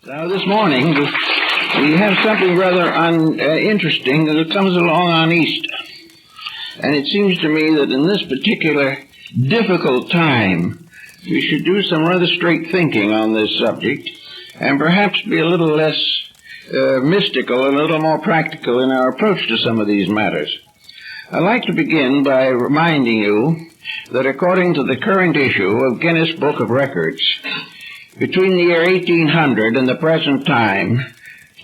Now, this morning, we have something rather interesting that comes along on Easter. And it seems to me that in this particular difficult time, we should do some rather straight thinking on this subject and perhaps be a little less mystical and a little more practical in our approach to some of these matters. I'd like to begin by reminding you that according to the current issue of Guinness Book of Records, between the year 1800 and the present time,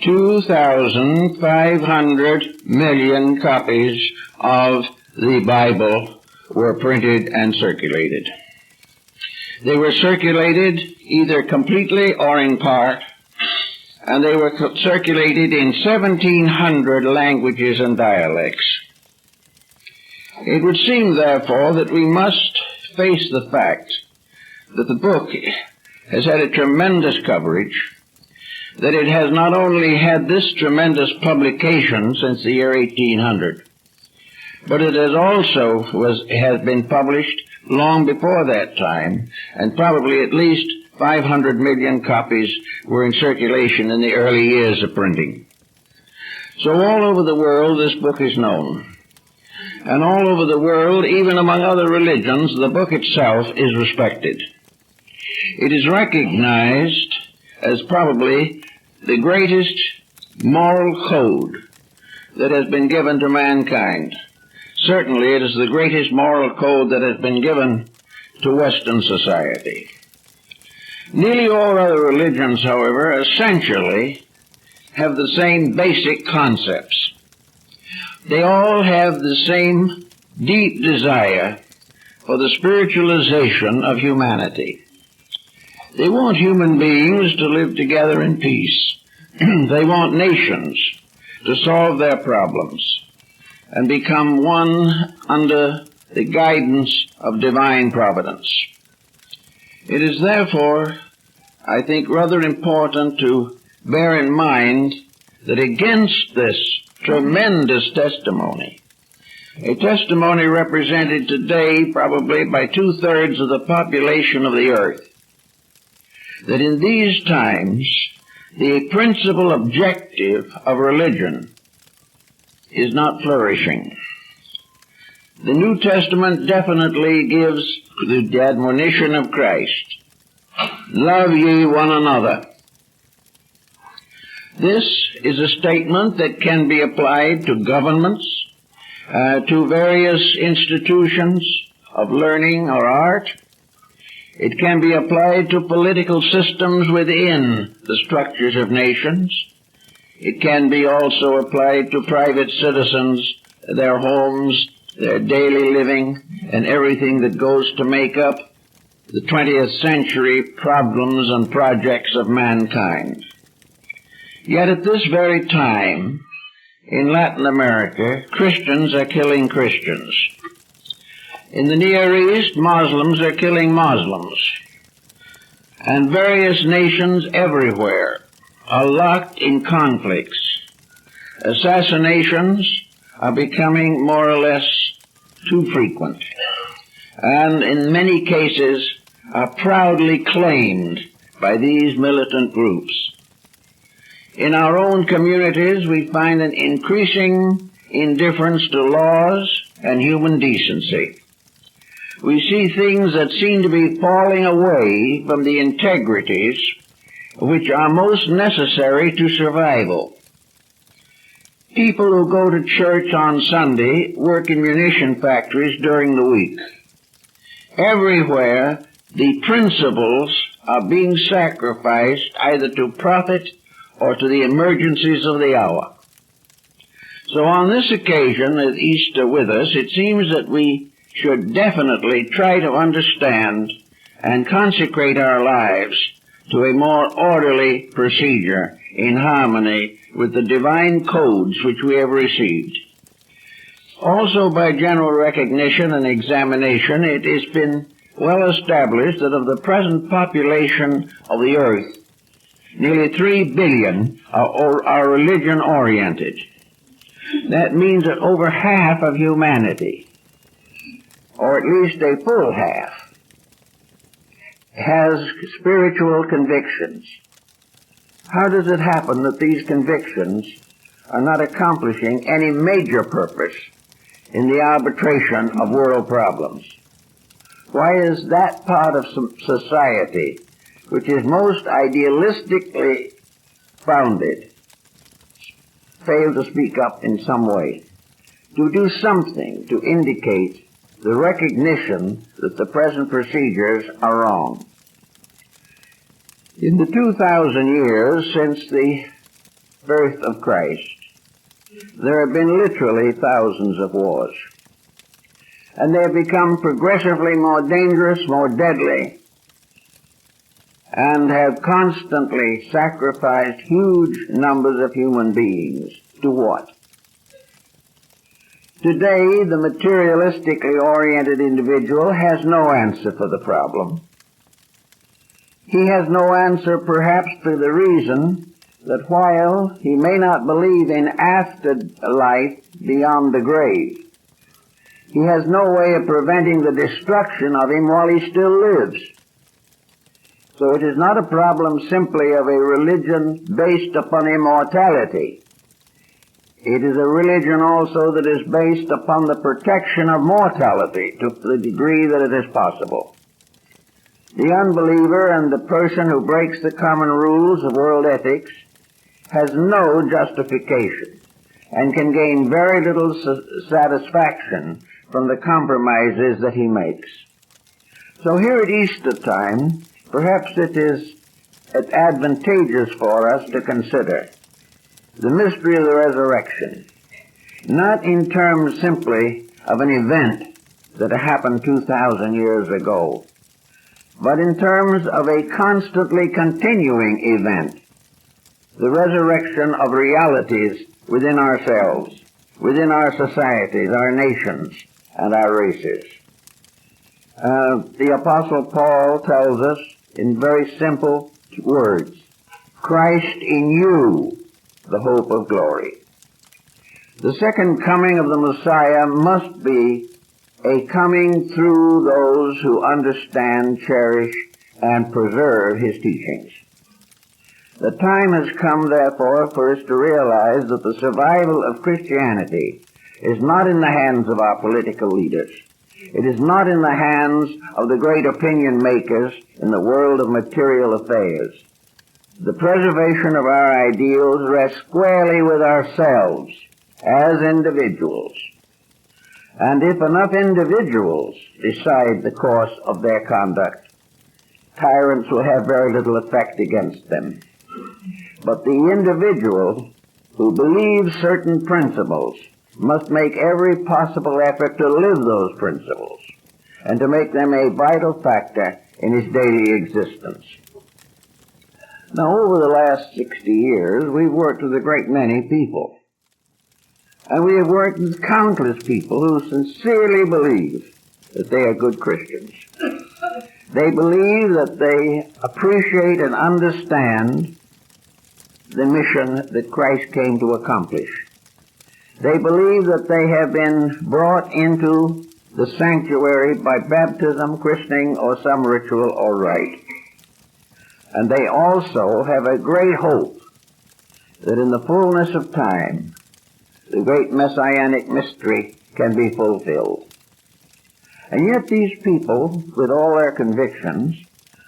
2,500 million copies of the Bible were printed and circulated. They were circulated either completely or in part, and they were circulated in 1,700 languages and dialects. It would seem, therefore, that we must face the fact that the book has had a tremendous coverage, that it has not only had this tremendous publication since the year 1800, but it has also has been published long before that time, and probably at least 500 million copies were in circulation in the early years of printing. So all over the world this book is known. And all over the world, even among other religions, the book itself is respected. It is recognized as probably the greatest moral code that has been given to mankind. Certainly it is the greatest moral code that has been given to Western society. Nearly all other religions, however, essentially have the same basic concepts. They all have the same deep desire for the spiritualization of humanity. They want human beings to live together in peace. They want nations to solve their problems and become one under the guidance of divine providence. It is therefore, I think, rather important to bear in mind that against this tremendous testimony, a testimony represented today probably by 2/3 of the population of the earth, that in these times the principal objective of religion is not flourishing. The New Testament definitely gives the admonition of Christ, "Love ye one another." This is a statement that can be applied to governments, to various institutions of learning or art. It can be applied to political systems within the structures of nations. It can be also applied to private citizens, their homes, their daily living, and everything that goes to make up the 20th century problems and projects of mankind. Yet at this very time, in Latin America, Christians are killing Christians. In the Near East, Muslims are killing Muslims. And various nations everywhere are locked in conflicts. Assassinations are becoming more or less too frequent, and in many cases are proudly claimed by these militant groups. In our own communities, we find an increasing indifference to laws and human decency. We see things that seem to be falling away from the integrities which are most necessary to survival. People who go to church on Sunday work in munition factories during the week. Everywhere, the principles are being sacrificed either to profit or to the emergencies of the hour. So on this occasion, at Easter with us, it seems that we should definitely try to understand and consecrate our lives to a more orderly procedure in harmony with the divine codes which we have received. Also, by general recognition and examination, it has been well established that of the present population of the earth, nearly 3 billion are religion-oriented. That means that over half of humanity, or at least a full half, has spiritual convictions. How does it happen that these convictions are not accomplishing any major purpose in the arbitration of world problems? Why is that part of society which is most idealistically founded fail to speak up in some way, to do something to indicate the recognition that the present procedures are wrong? In the 2,000 years since the birth of Christ, there have been literally thousands of wars. And they have become progressively more dangerous, more deadly, and have constantly sacrificed huge numbers of human beings. To what? Today, the materialistically oriented individual has no answer for the problem. He has no answer perhaps for the reason that while he may not believe in afterlife beyond the grave, he has no way of preventing the destruction of him while he still lives. So it is not a problem simply of a religion based upon immortality. It is a religion also that is based upon the protection of mortality to the degree that it is possible. The unbeliever and the person who breaks the common rules of world ethics has no justification and can gain very little satisfaction from the compromises that he makes. So here at Easter time, perhaps it is advantageous for us to consider the mystery of the resurrection, not in terms simply of an event that happened 2,000 years ago, but in terms of a constantly continuing event, the resurrection of realities within ourselves, within our societies, our nations, and our races. The Apostle Paul tells us in very simple words, Christ in you, the hope of glory. The second coming of the Messiah must be a coming through those who understand, cherish, and preserve his teachings. The time has come, therefore, for us to realize that the survival of Christianity is not in the hands of our political leaders. It is not in the hands of the great opinion makers in the world of material affairs. The preservation of our ideals rests squarely with ourselves as individuals. And if enough individuals decide the course of their conduct, tyrants will have very little effect against them. But the individual who believes certain principles must make every possible effort to live those principles and to make them a vital factor in his daily existence. Now, over the last 60 years, we've worked with a great many people. And we have worked with countless people who sincerely believe that they are good Christians. They believe that they appreciate and understand the mission that Christ came to accomplish. They believe that they have been brought into the sanctuary by baptism, christening, or some ritual or rite. And they also have a great hope that in the fullness of time, the great messianic mystery can be fulfilled. And yet these people, with all their convictions,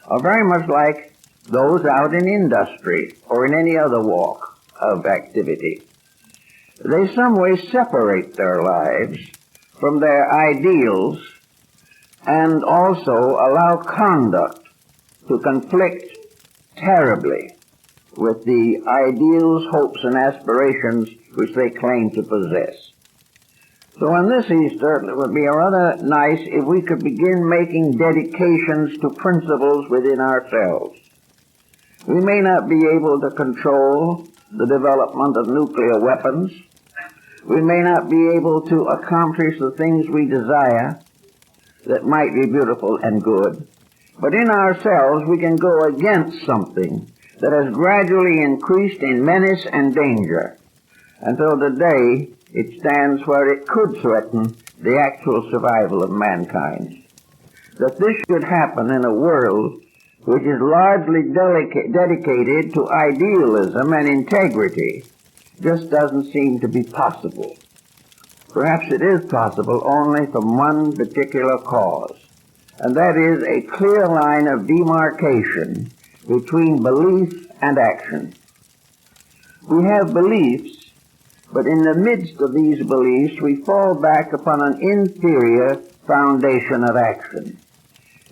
are very much like those out in industry or in any other walk of activity. They some way separate their lives from their ideals and also allow conduct to conflict terribly with the ideals, hopes, and aspirations which they claim to possess. So on this Easter, it would be rather nice if we could begin making dedications to principles within ourselves. We may not be able to control the development of nuclear weapons. We may not be able to accomplish the things we desire that might be beautiful and good. But in ourselves, we can go against something that has gradually increased in menace and danger until today it stands where it could threaten the actual survival of mankind. That this should happen in a world which is largely dedicated to idealism and integrity, just doesn't seem to be possible. Perhaps it is possible only from one particular cause, and that is a clear line of demarcation between belief and action. We have beliefs, but in the midst of these beliefs we fall back upon an inferior foundation of action.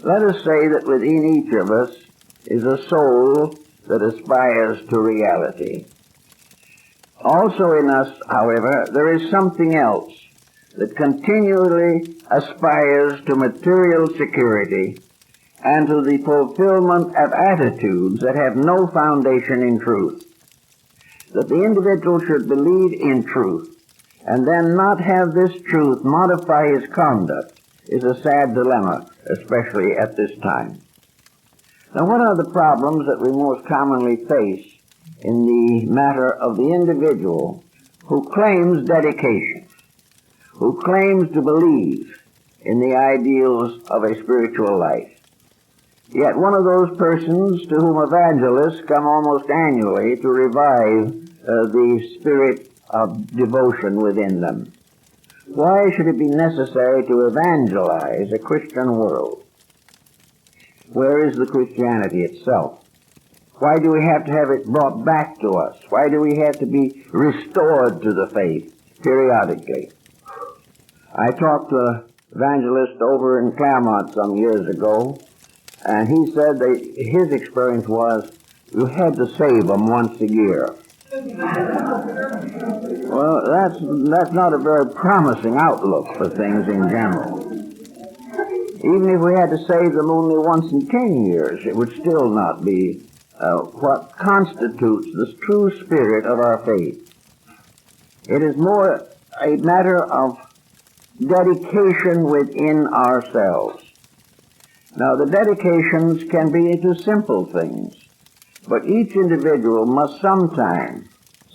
Let us say that within each of us is a soul that aspires to reality. Also in us, however, there is something else that continually aspires to material security and to the fulfillment of attitudes that have no foundation in truth. That the individual should believe in truth and then not have this truth modify his conduct is a sad dilemma, especially at this time. Now, what are the problems that we most commonly face in the matter of the individual who claims dedication, who claims to believe in the ideals of a spiritual life? Yet one of those persons to whom evangelists come almost annually to revive the spirit of devotion within them. Why should it be necessary to evangelize a Christian world? Where is the Christianity itself? Why do we have to have it brought back to us? Why do we have to be restored to the faith periodically? I talked to an evangelist over in Claremont some years ago, and he said that his experience was you had to save them once a year. Well, that's not a very promising outlook for things in general. Even if we had to save them only once in 10 years, it would still not be what constitutes the true spirit of our faith. It is more a matter of dedication within ourselves. Now, the dedications can be to simple things, but each individual must sometime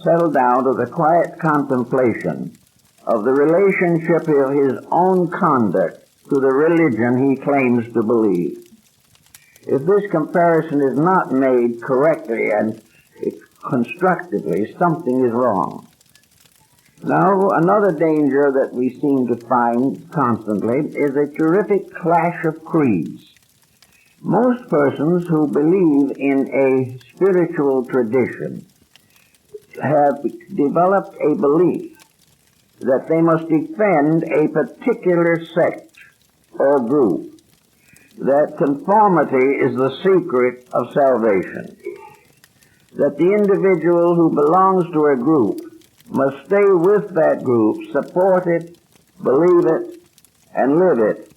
settle down to the quiet contemplation of the relationship of his own conduct to the religion he claims to believe. If this comparison is not made correctly and constructively, something is wrong. Now, another danger that we seem to find constantly is a terrific clash of creeds. Most persons who believe in a spiritual tradition have developed a belief that they must defend a particular sect or group, that conformity is the secret of salvation, that the individual who belongs to a group must stay with that group, support it, believe it, and live it,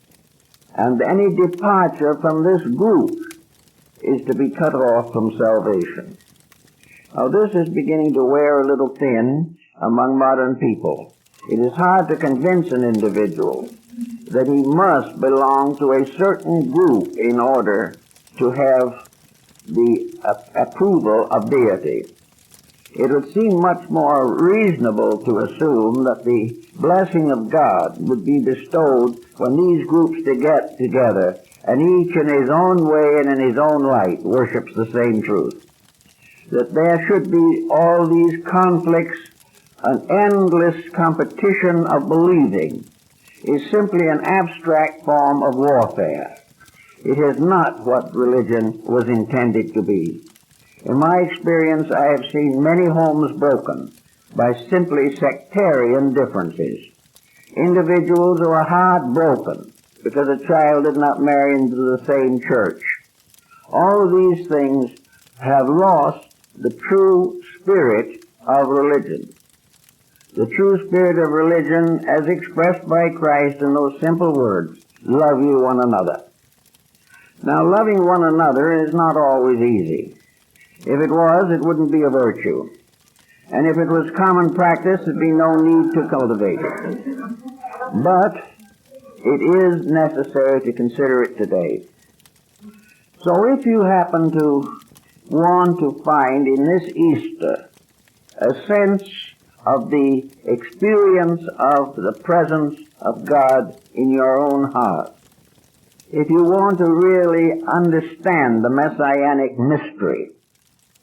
and any departure from this group is to be cut off from salvation. Now, this is beginning to wear a little thin among modern people. It is hard to convince an individual that he must belong to a certain group in order to have the approval of deity. It would seem much more reasonable to assume that the blessing of God would be bestowed when these groups get together and each in his own way and in his own light worships the same truth. That there should be all these conflicts, an endless competition of believing, is simply an abstract form of warfare. It is not what religion was intended to be. In my experience, I have seen many homes broken by simply sectarian differences. Individuals who are heartbroken because a child did not marry into the same church. All of these things have lost the true spirit of religion. The true spirit of religion as expressed by Christ in those simple words, love you one another. Now, loving one another is not always easy. If it was, it wouldn't be a virtue. And if it was common practice, there'd be no need to cultivate it. But it is necessary to consider it today. So if you happen to want to find in this Easter a sense of the experience of the presence of God in your own heart, If you want to really understand the messianic mystery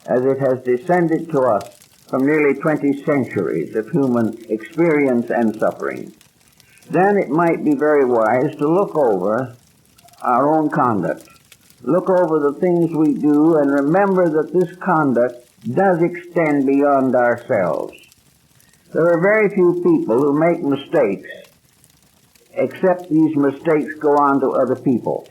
as it has descended to us from nearly 20 centuries of human experience and suffering, then it might be very wise to look over our own conduct. Look over the things we do and remember that this conduct does extend beyond ourselves. There are very few people who make mistakes, except these mistakes go on to other people.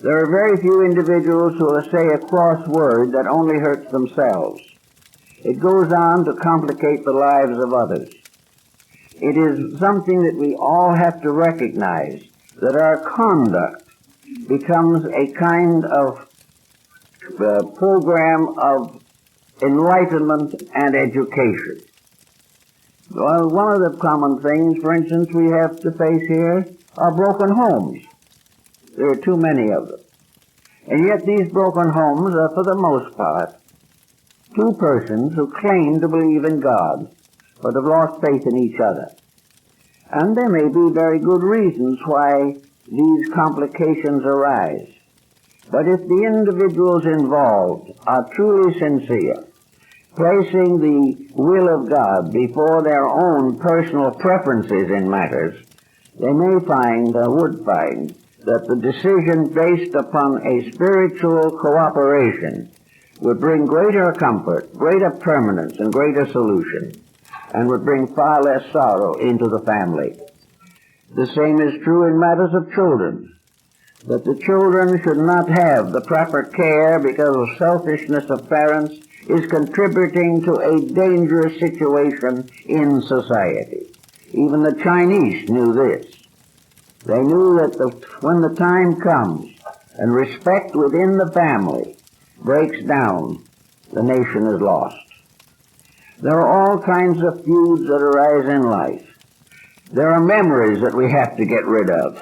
There are very few individuals who will say a cross word that only hurts themselves. It goes on to complicate the lives of others. It is something that we all have to recognize, that our conduct becomes a kind of program of enlightenment and education. Well, one of the common things, for instance, we have to face here are broken homes. There are too many of them. And yet these broken homes are, for the most part, two persons who claim to believe in God, but have lost faith in each other. And there may be very good reasons why these complications arise. But if the individuals involved are truly sincere, placing the will of God before their own personal preferences in matters, they may find, or would find, that the decision based upon a spiritual cooperation would bring greater comfort, greater permanence, and greater solution, and would bring far less sorrow into the family. The same is true in matters of children, that the children should not have the proper care because of selfishness of parents is contributing to a dangerous situation in society. Even the Chinese knew this. They knew that when the time comes and respect within the family breaks down, the nation is lost. There are all kinds of feuds that arise in life. There are memories that we have to get rid of.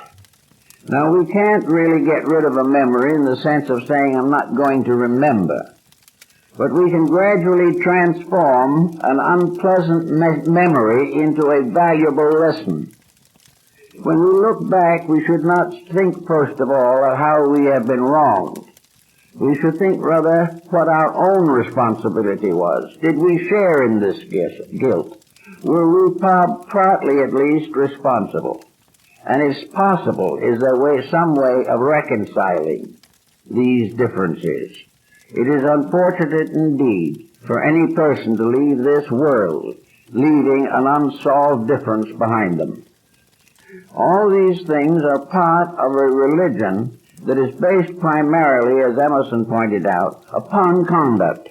Now, we can't really get rid of a memory in the sense of saying, I'm not going to remember. But we can gradually transform an unpleasant memory into a valuable lesson. When we look back, we should not think, first of all, of how we have been wronged. We should think, rather, what our own responsibility was. Did we share in this guilt? Were we partly, at least, responsible? And it's possible, is there some way of reconciling these differences? It is unfortunate indeed for any person to leave this world leaving an unsolved difference behind them. All these things are part of a religion that is based primarily, as Emerson pointed out, upon conduct,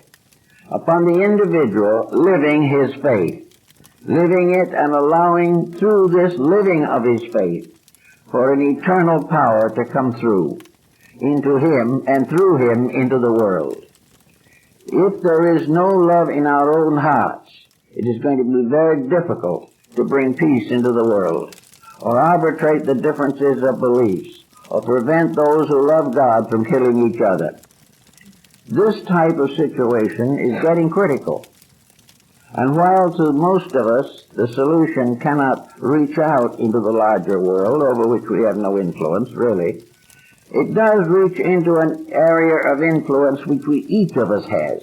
upon the individual living his faith, living it and allowing through this living of his faith for an eternal power to come through into him and through him into the world. If there is no love in our own hearts, it is going to be very difficult to bring peace into the world, or arbitrate the differences of beliefs, or prevent those who love God from killing each other. This type of situation is getting critical. And while to most of us the solution cannot reach out into the larger world, over which we have no influence, really, it does reach into an area of influence which each of us has.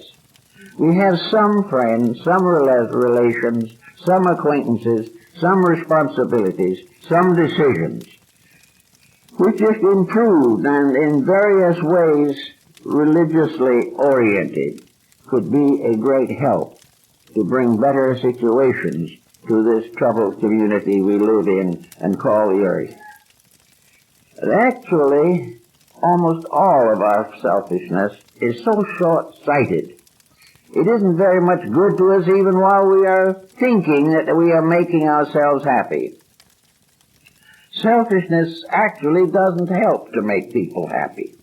We have some friends, some relations, some acquaintances, some responsibilities, some decisions, which if improved and in various ways religiously oriented, could be a great help to bring better situations to this troubled community we live in and call the earth. Actually, almost all of our selfishness is so short-sighted. It isn't very much good to us even while we are thinking that we are making ourselves happy. Selfishness actually doesn't help to make people happy.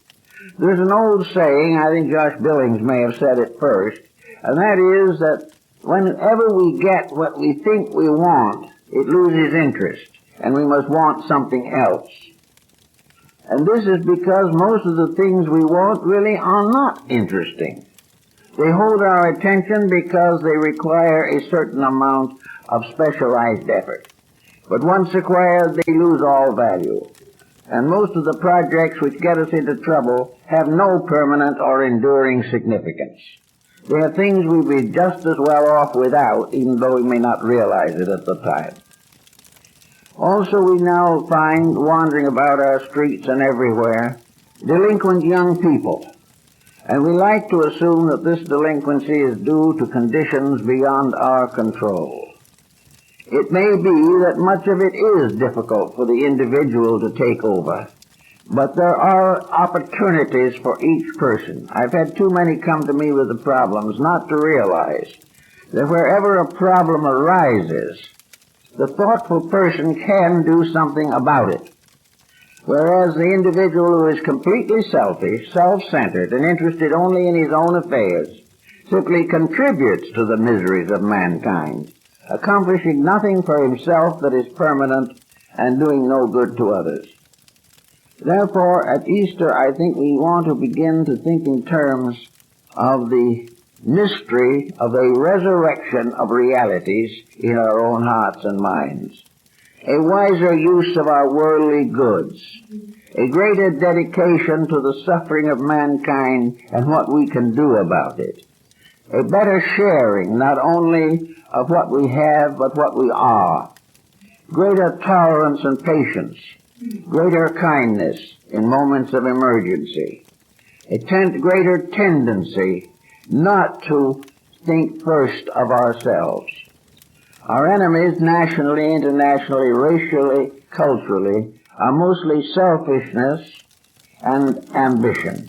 There's an old saying, I think Josh Billings may have said it first, and that is that whenever we get what we think we want, it loses interest, and we must want something else. And this is because most of the things we want really are not interesting. They hold our attention because they require a certain amount of specialized effort. But once acquired, they lose all value. and most of the projects which get us into trouble have no permanent or enduring significance. They are things we'd be just as well off without, even though we may not realize it at the time. Also, we now find wandering about our streets and everywhere delinquent young people, and we like to assume that this delinquency is due to conditions beyond our control. It may be that much of it is difficult for the individual to take over, but there are opportunities for each person. I've had too many come to me with the problems not to realize that wherever a problem arises, the thoughtful person can do something about it. Whereas the individual who is completely selfish, self-centered, and interested only in his own affairs simply contributes to the miseries of mankind, accomplishing nothing for himself that is permanent and doing no good to others. Therefore, at Easter, I think we want to begin to think in terms of the mystery of a resurrection of realities in our own hearts and minds, a wiser use of our worldly goods, a greater dedication to the suffering of mankind and what we can do about it, a better sharing not only of what we have but what we are, greater tolerance and patience, greater kindness in moments of emergency, a greater tendency not to think first of ourselves. Our enemies, nationally, internationally, racially, culturally, are mostly selfishness and ambition,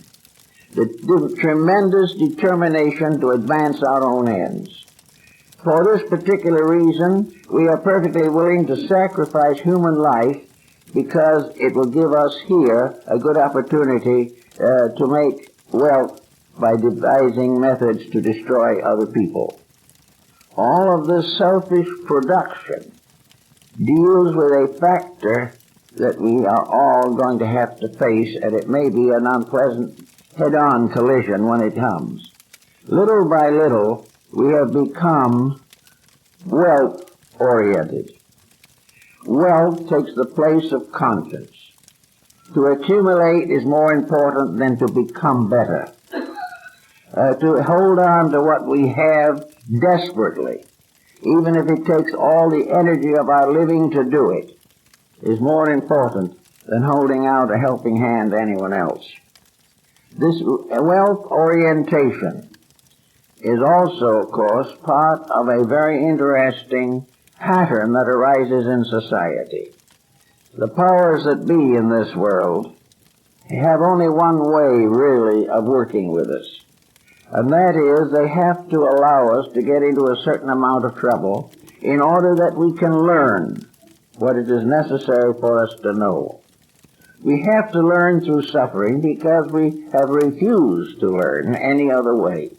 the tremendous determination to advance our own ends. For this particular reason, we are perfectly willing to sacrifice human life because it will give us here a good opportunity to make wealth by devising methods to destroy other people. All of this selfish production deals with a factor that we are all going to have to face, and it may be an unpleasant head-on collision when it comes. Little by little, we have become wealth-oriented. Wealth takes the place of conscience. To accumulate is more important than to become better. To hold on to what we have desperately, even if it takes all the energy of our living to do it, is more important than holding out a helping hand to anyone else. This wealth orientation is also, of course, part of a very interesting pattern that arises in society. The powers that be in this world have only one way, really, of working with us. And that is, they have to allow us to get into a certain amount of trouble in order that we can learn what it is necessary for us to know. We have to learn through suffering because we have refused to learn any other way.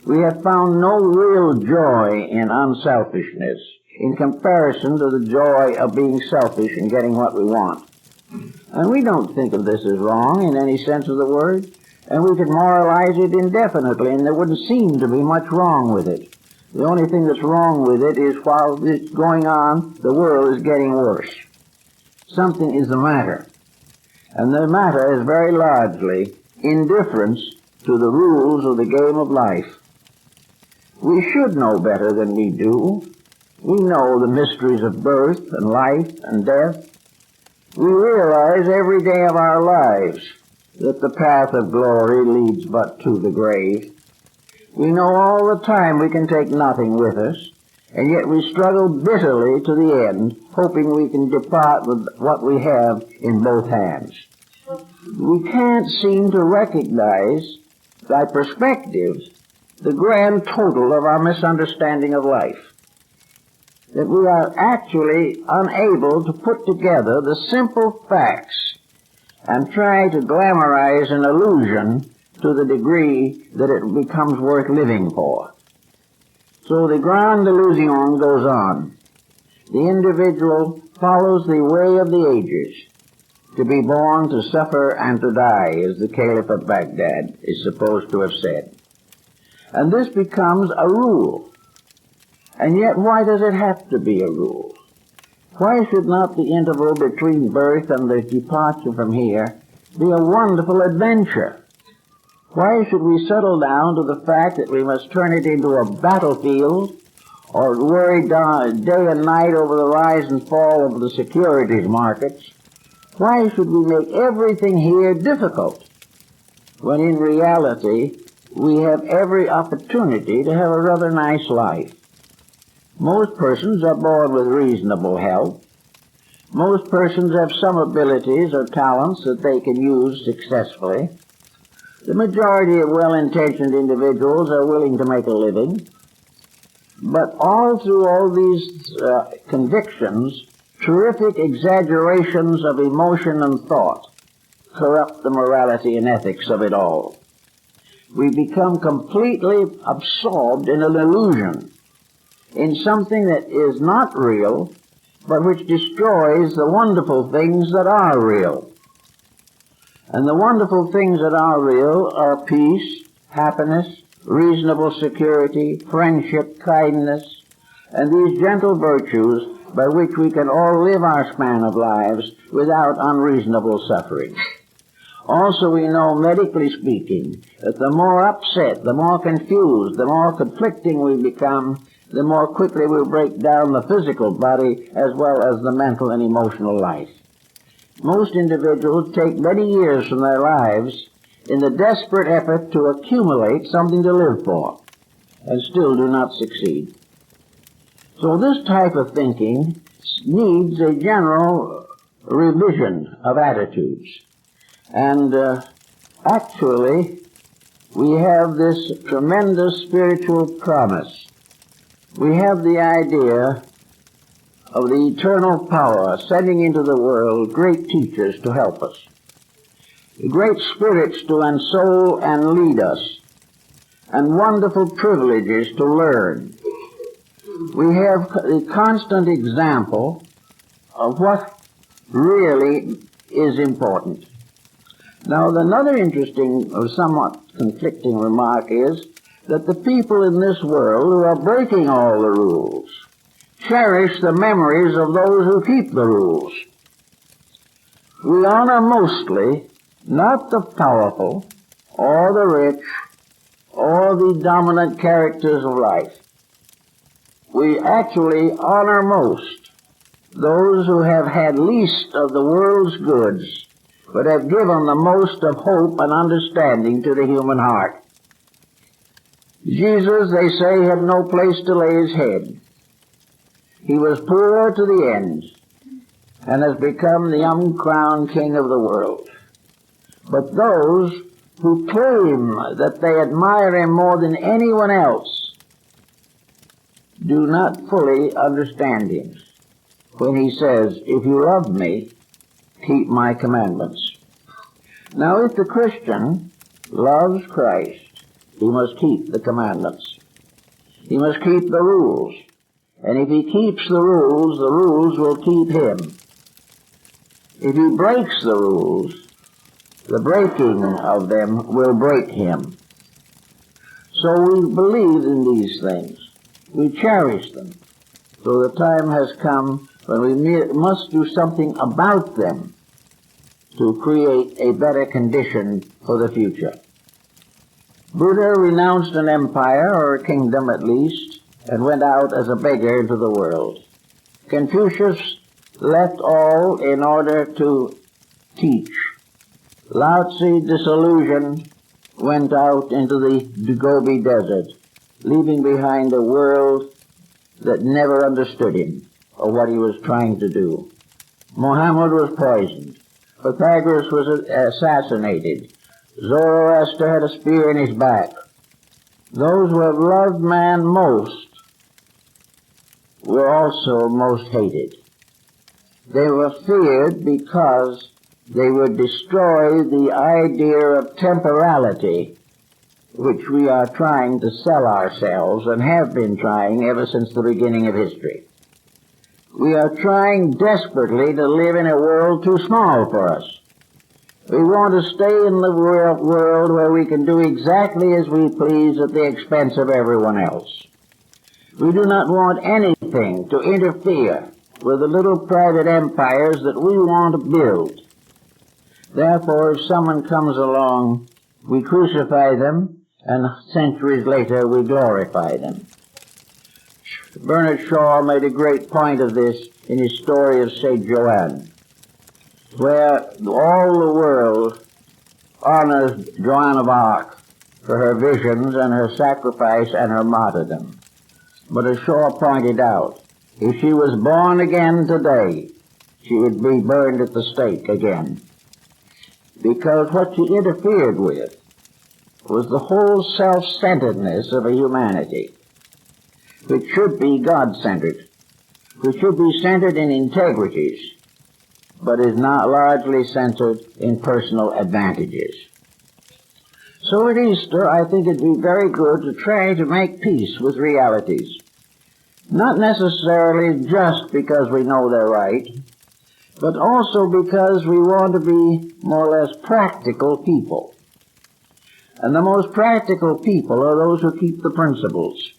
We have found no real joy in unselfishness in comparison to the joy of being selfish and getting what we want. And we don't think of this as wrong in any sense of the word. And we could moralize it indefinitely, and there wouldn't seem to be much wrong with it. The only thing that's wrong with it is while it's going on, the world is getting worse. Something is the matter. And the matter is very largely indifference to the rules of the game of life. We should know better than we do. We know the mysteries of birth and life and death. We realize every day of our lives that the path of glory leads but to the grave. We know all the time we can take nothing with us, and yet we struggle bitterly to the end, hoping we can depart with what we have in both hands. We can't seem to recognize, by perspective, the grand total of our misunderstanding of life. That we are actually unable to put together the simple facts and try to glamorize an illusion to the degree that it becomes worth living for. So the grand illusion goes on. The individual follows the way of the ages, to be born, to suffer, and to die, as the Caliph of Baghdad is supposed to have said. And this becomes a rule. And yet, why does it have to be a rule? Why should not the interval between birth and the departure from here be a wonderful adventure? Why should we settle down to the fact that we must turn it into a battlefield or worry day and night over the rise and fall of the securities markets? Why should we make everything here difficult when in reality we have every opportunity to have a rather nice life? Most persons are born with reasonable health. Most persons have some abilities or talents that they can use successfully. The majority of well-intentioned individuals are willing to make a living. But all through all these convictions, terrific exaggerations of emotion and thought corrupt the morality and ethics of it all. We become completely absorbed in an illusion, in something that is not real, but which destroys the wonderful things that are real. And the wonderful things that are real are peace, happiness, reasonable security, friendship, kindness, and these gentle virtues by which we can all live our span of lives without unreasonable suffering. Also, we know, medically speaking, that the more upset, the more confused, the more conflicting we become, the more quickly we break down the physical body as well as the mental and emotional life. Most individuals take many years from their lives in the desperate effort to accumulate something to live for, and still do not succeed. So this type of thinking needs a general revision of attitudes. And actually, we have this tremendous spiritual promise. We have the idea of the eternal power sending into the world great teachers to help us, great spirits to ensole and lead us, and wonderful privileges to learn. We have a constant example of what really is important. Now, another interesting or somewhat conflicting remark is that the people in this world who are breaking all the rules cherish the memories of those who keep the rules. We honor mostly not the powerful or the rich or the dominant characters of life. We actually honor most those who have had least of the world's goods, but have given the most of hope and understanding to the human heart. Jesus, they say, had no place to lay his head. He was poor to the end, and has become the uncrowned king of the world. But those who claim that they admire him more than anyone else do not fully understand him when he says, "If you love me, keep my commandments." Now, if the Christian loves Christ, he must keep the commandments. He must keep the rules. And if he keeps the rules will keep him. If he breaks the rules, the breaking of them will break him. So we believe in these things. We cherish them. So the time has come when we must do something about them to create a better condition for the future. Buddha renounced an empire, or a kingdom at least, and went out as a beggar into the world. Confucius left all in order to teach. Lao Tzu, disillusioned, went out into the Gobi Desert, leaving behind a world that never understood him or what he was trying to do. Muhammad was poisoned. Pythagoras was assassinated. Zoroaster had a spear in his back. Those who have loved man most were also most hated. They were feared because they would destroy the idea of temporality, which we are trying to sell ourselves and have been trying ever since the beginning of history. We are trying desperately to live in a world too small for us. We want to stay in the world where we can do exactly as we please at the expense of everyone else. We do not want anything to interfere with the little private empires that we want to build. Therefore, if someone comes along, we crucify them, and centuries later we glorify them. Bernard Shaw made a great point of this in his story of St. Joanne, where all the world honors Joan of Arc for her visions and her sacrifice and her martyrdom. But as Shaw pointed out, if she was born again today, she would be burned at the stake again. Because what she interfered with was the whole self-centeredness of a humanity, which should be God-centered, which should be centered in integrities, but is not largely centered in personal advantages. So at Easter, I think it'd be very good to try to make peace with realities. Not necessarily just because we know they're right, but also because we want to be more or less practical people. And the most practical people are those who keep the principles.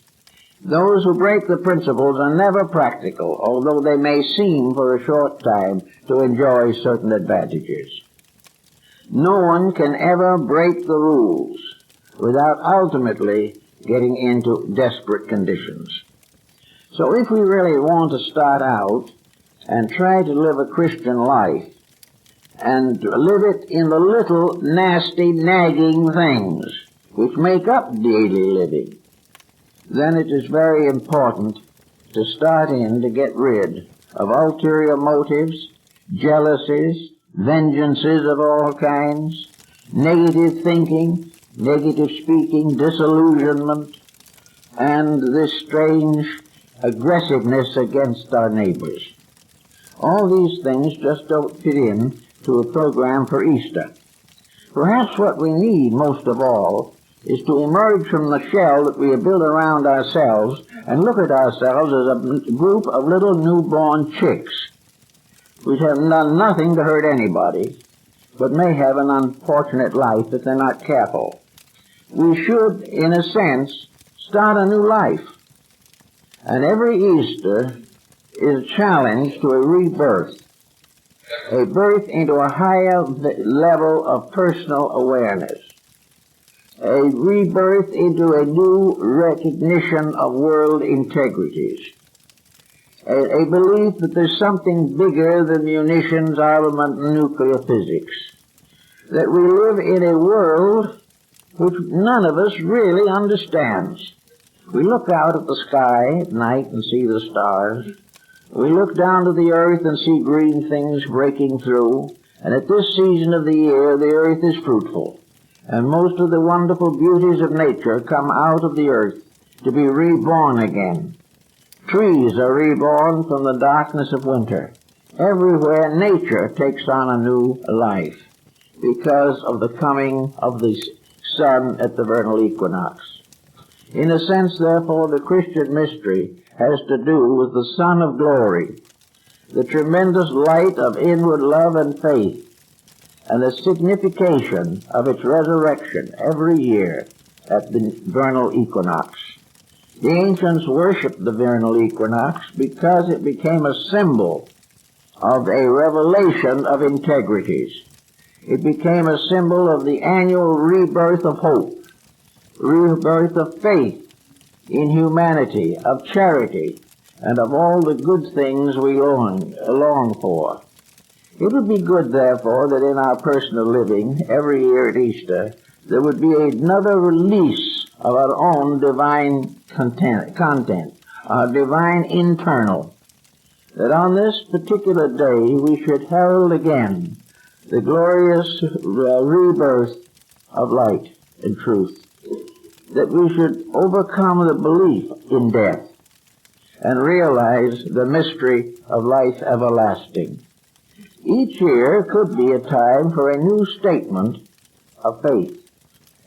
Those who break the principles are never practical, although they may seem for a short time to enjoy certain advantages. No one can ever break the rules without ultimately getting into desperate conditions. So if we really want to start out and try to live a Christian life, and live it in the little nasty, nagging things which make up daily living, then it is very important to start in to get rid of ulterior motives, jealousies, vengeances of all kinds, negative thinking, negative speaking, disillusionment, and this strange aggressiveness against our neighbors. All these things just don't fit in to a program for Easter. Perhaps what we need most of all is to emerge from the shell that we have built around ourselves and look at ourselves as a group of little newborn chicks which have done nothing to hurt anybody, but may have an unfortunate life if they're not careful. We should, in a sense, start a new life. And every Easter is a challenge to a rebirth, a birth into a higher level of personal awareness, a rebirth into a new recognition of world integrities, a belief that there's something bigger than munitions, armament, and nuclear physics, that we live in a world which none of us really understands. We look out at the sky at night and see the stars. We look down to the earth and see green things breaking through, and at this season of the year the earth is fruitful, and most of the wonderful beauties of nature come out of the earth to be reborn again. Trees are reborn from the darkness of winter. Everywhere nature takes on a new life because of the coming of the sun at the vernal equinox. In a sense, therefore, the Christian mystery has to do with the Son of Glory, the tremendous light of inward love and faith, and the signification of its resurrection every year at the vernal equinox. The ancients worshipped the vernal equinox because it became a symbol of a revelation of integrities. It became a symbol of the annual rebirth of hope, rebirth of faith in humanity, of charity, and of all the good things we long for. It would be good, therefore, that in our personal living, every year at Easter, there would be another release of our own divine content, our divine internal, that on this particular day we should herald again the glorious rebirth of light and truth, that we should overcome the belief in death and realize the mystery of life everlasting. Each year could be a time for a new statement of faith,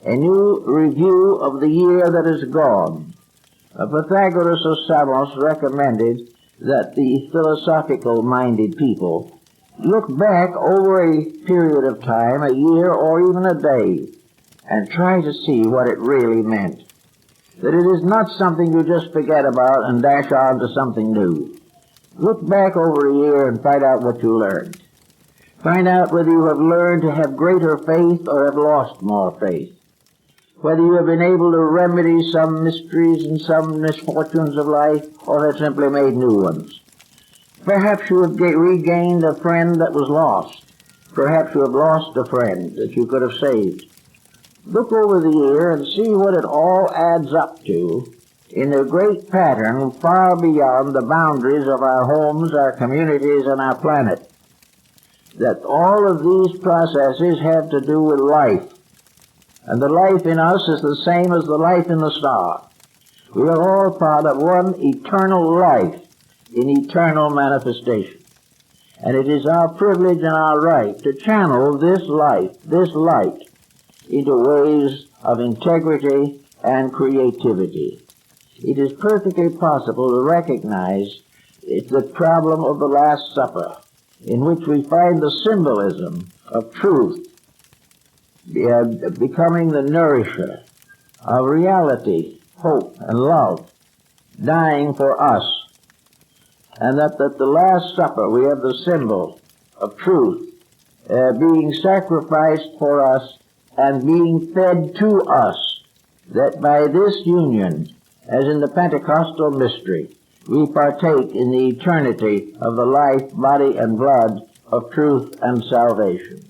a new review of the year that is gone. Pythagoras of Samos recommended that the philosophical-minded people look back over a period of time, a year or even a day, and try to see what it really meant. That it is not something you just forget about and dash on to something new, Look back over a year and find out what you learned. Find out whether you have learned to have greater faith or have lost more faith. Whether you have been able to remedy some mysteries and some misfortunes of life or have simply made new ones. Perhaps you have regained a friend that was lost. Perhaps you have lost a friend that you could have saved. Look over the year and see what it all adds up to in a great pattern far beyond the boundaries of our homes, our communities, and our planet. That all of these processes have to do with life. And the life in us is the same as the life in the star. We are all part of one eternal life in eternal manifestation. And it is our privilege and our right to channel this life, this light, into ways of integrity and creativity. It is perfectly possible to recognize the problem of the Last Supper, in which we find the symbolism of truth becoming the nourisher of reality, hope, and love, dying for us. And that at the Last Supper we have the symbol of truth being sacrificed for us and being fed to us, that by this union, as in the Pentecostal mystery, we partake in the eternity of the life, body, and blood of truth and salvation.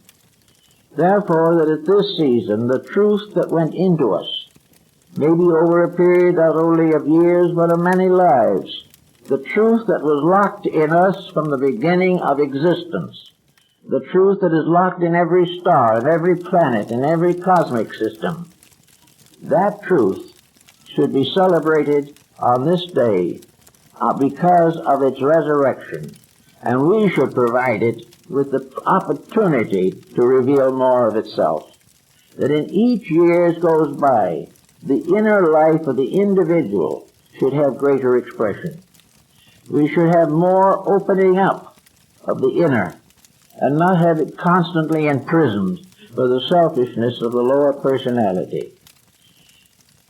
Therefore, that at this season, the truth that went into us, maybe over a period not only of years, but of many lives, the truth that was locked in us from the beginning of existence, the truth that is locked in every star, in every planet, in every cosmic system, that truth should be celebrated on this day because of its resurrection. And we should provide it with the opportunity to reveal more of itself. That in each year as goes by, the inner life of the individual should have greater expression. We should have more opening up of the inner and not have it constantly imprisoned by the selfishness of the lower personality.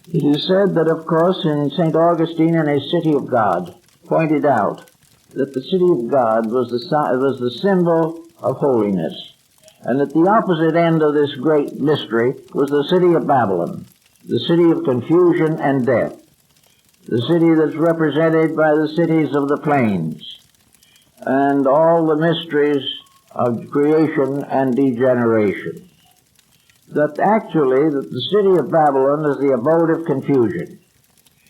It is said that, of course, in St. Augustine in his City of God pointed out that the City of God was the symbol of holiness, and that the opposite end of this great mystery was the city of Babylon, the city of confusion and death, the city that's represented by the cities of the plains, and all the mysteries of creation and degeneration. That actually that the city of Babylon is the abode of confusion.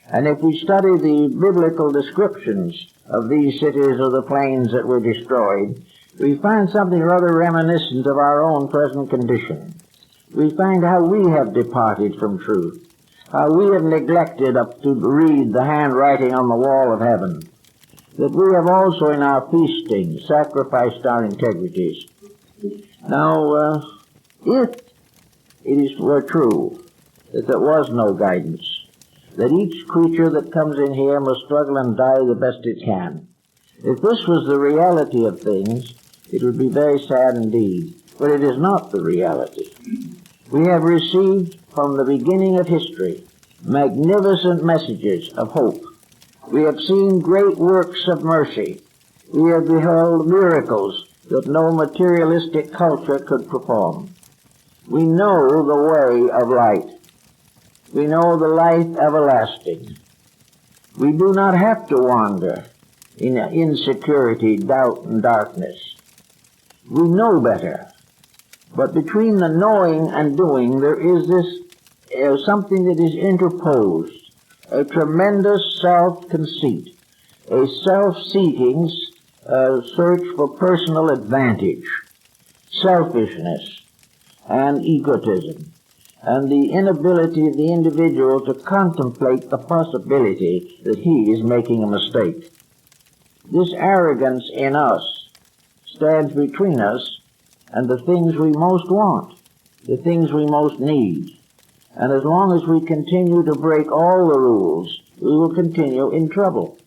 And if we study the biblical descriptions of these cities of the plains that were destroyed, we find something rather reminiscent of our own present condition. We find how we have departed from truth, how we have neglected to read the handwriting on the wall of heaven, that we have also in our feasting sacrificed our integrities. Now, if it were true that there was no guidance, that each creature that comes in here must struggle and die the best it can, if this was the reality of things, it would be very sad indeed. But it is not the reality. We have received from the beginning of history magnificent messages of hope. We have seen great works of mercy. We have beheld miracles that no materialistic culture could perform. We know the way of light. We know the life everlasting. We do not have to wander in insecurity, doubt, and darkness. We know better. But between the knowing and doing, there is this something that is interposed, a tremendous self-conceit, a self-seeking search for personal advantage, selfishness, and egotism, and the inability of the individual to contemplate the possibility that he is making a mistake. This arrogance in us stands between us and the things we most want, the things we most need. And as long as we continue to break all the rules, we will continue in trouble.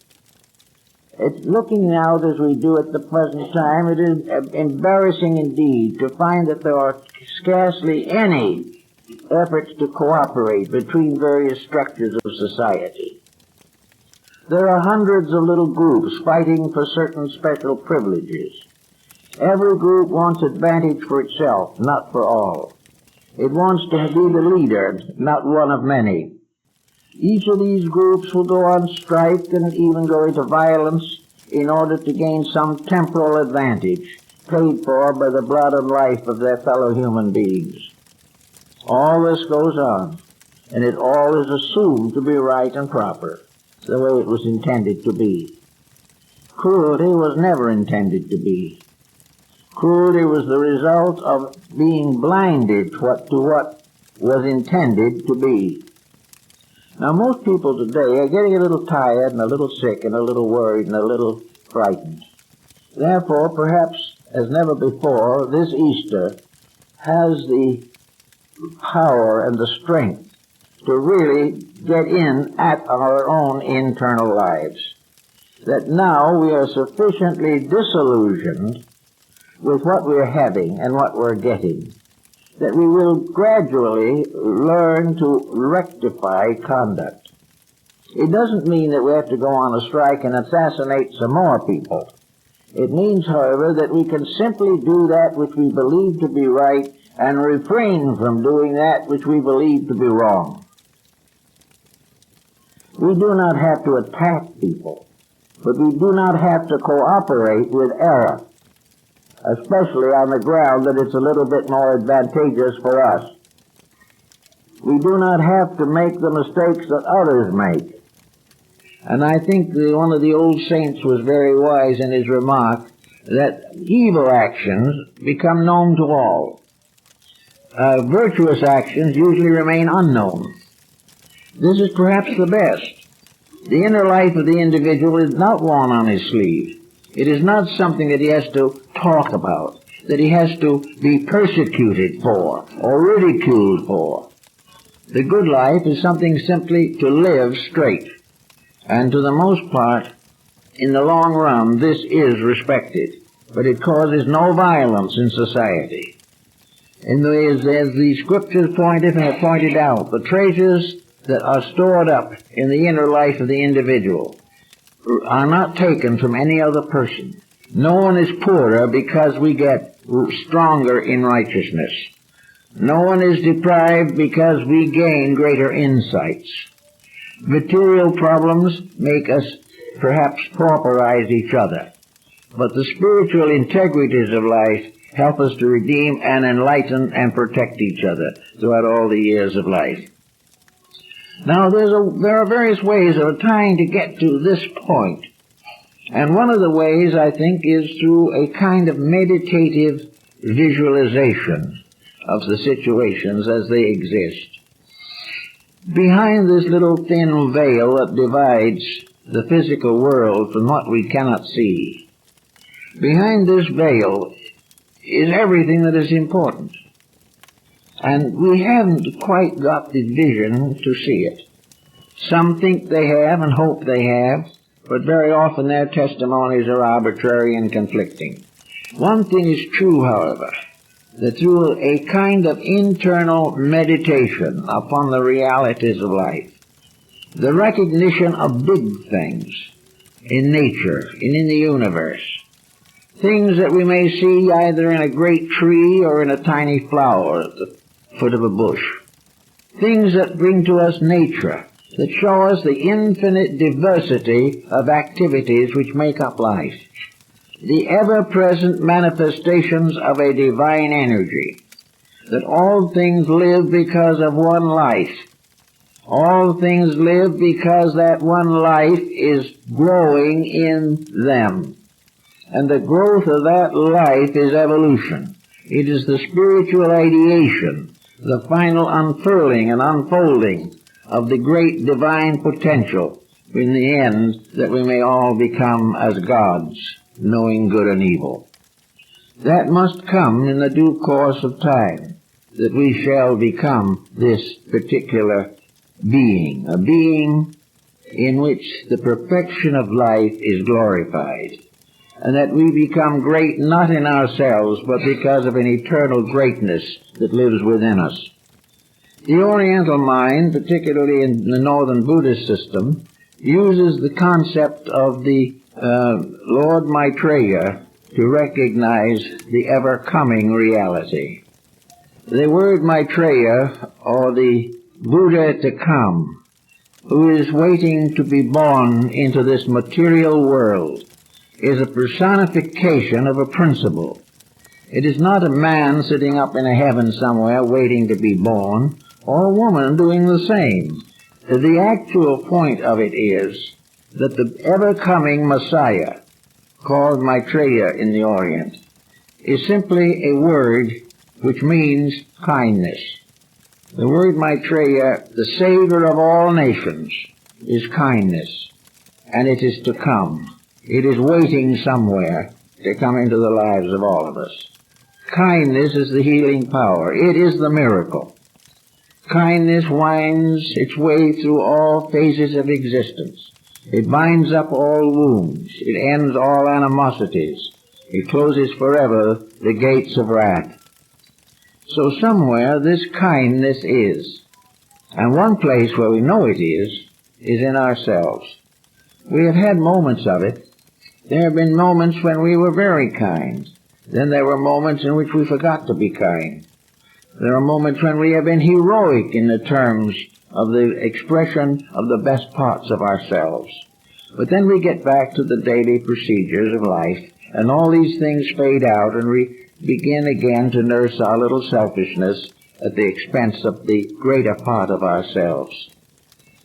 It's looking out as we do at the present time, it is embarrassing indeed to find that there are scarcely any efforts to cooperate between various structures of society. There are hundreds of little groups fighting for certain special privileges. Every group wants advantage for itself, not for all. It wants to be the leader, not one of many. Each of these groups will go on strike and even go into violence in order to gain some temporal advantage paid for by the blood and life of their fellow human beings. All this goes on, and it all is assumed to be right and proper, the way it was intended to be. Cruelty was never intended to be. Cruelty was the result of being blinded to what was intended to be. Now, most people today are getting a little tired and a little sick and a little worried and a little frightened. Therefore, perhaps as never before, this Easter has the power and the strength to really get in at our own internal lives. That now we are sufficiently disillusioned with what we're having and what we're getting, that we will gradually learn to rectify conduct. It doesn't mean that we have to go on a strike and assassinate some more people. It means, however, that we can simply do that which we believe to be right and refrain from doing that which we believe to be wrong. We do not have to attack people, but we do not have to cooperate with error, especially on the ground that it's a little bit more advantageous for us. We do not have to make the mistakes that others make. And I think one of the old saints was very wise in his remark that evil actions become known to all. Virtuous actions usually remain unknown. This is perhaps the best. The inner life of the individual is not worn on his sleeve. It is not something that he has to talk about, that he has to be persecuted for or ridiculed for. The good life is something simply to live straight. And to the most part, in the long run, this is respected. But it causes no violence in society. And as the scriptures have pointed out, the treasures that are stored up in the inner life of the individual are not taken from any other person. No one is poorer because we get stronger in righteousness. No one is deprived because we gain greater insights. Material problems make us perhaps pauperize each other, but the spiritual integrities of life help us to redeem and enlighten and protect each other throughout all the years of life. Now, there are various ways of trying to get to this point. And one of the ways, I think, is through a kind of meditative visualization of the situations as they exist. Behind this little thin veil that divides the physical world from what we cannot see, behind this veil is everything that is important. And we haven't quite got the vision to see it. Some think they have and hope they have, but very often their testimonies are arbitrary and conflicting. One thing is true, however, that through a kind of internal meditation upon the realities of life, the recognition of big things in nature and in the universe, things that we may see either in a great tree or in a tiny flower at the foot of a bush, things that bring to us nature, that show us the infinite diversity of activities which make up life, the ever-present manifestations of a divine energy, that all things live because of one life. All things live because that one life is growing in them. And the growth of that life is evolution. It is the spiritual ideation, the final unfurling and unfolding of the great divine potential in the end, that we may all become as gods, knowing good and evil. That must come in the due course of time, that we shall become this particular being, a being in which the perfection of life is glorified, and that we become great not in ourselves, but because of an eternal greatness that lives within us. The Oriental mind, particularly in the Northern Buddhist system, uses the concept of the Lord Maitreya to recognize the ever-coming reality. The word Maitreya, or the Buddha to come, who is waiting to be born into this material world, is a personification of a principle. It is not a man sitting up in a heaven somewhere waiting to be born, or a woman doing the same. The actual point of it is that the ever-coming Messiah, called Maitreya in the Orient, is simply a word which means kindness. The word Maitreya, the Savior of all nations, is kindness, and it is to come. It is waiting somewhere to come into the lives of all of us. Kindness is the healing power. It is the miracle. Kindness winds its way through all phases of existence. It binds up all wounds. It ends all animosities. It closes forever the gates of wrath. So somewhere this kindness is. And one place where we know it is in ourselves. We have had moments of it. There have been moments when we were very kind. Then there were moments in which we forgot to be kind. There are moments when we have been heroic in the terms of the expression of the best parts of ourselves. But then we get back to the daily procedures of life, and all these things fade out, and we begin again to nurse our little selfishness at the expense of the greater part of ourselves.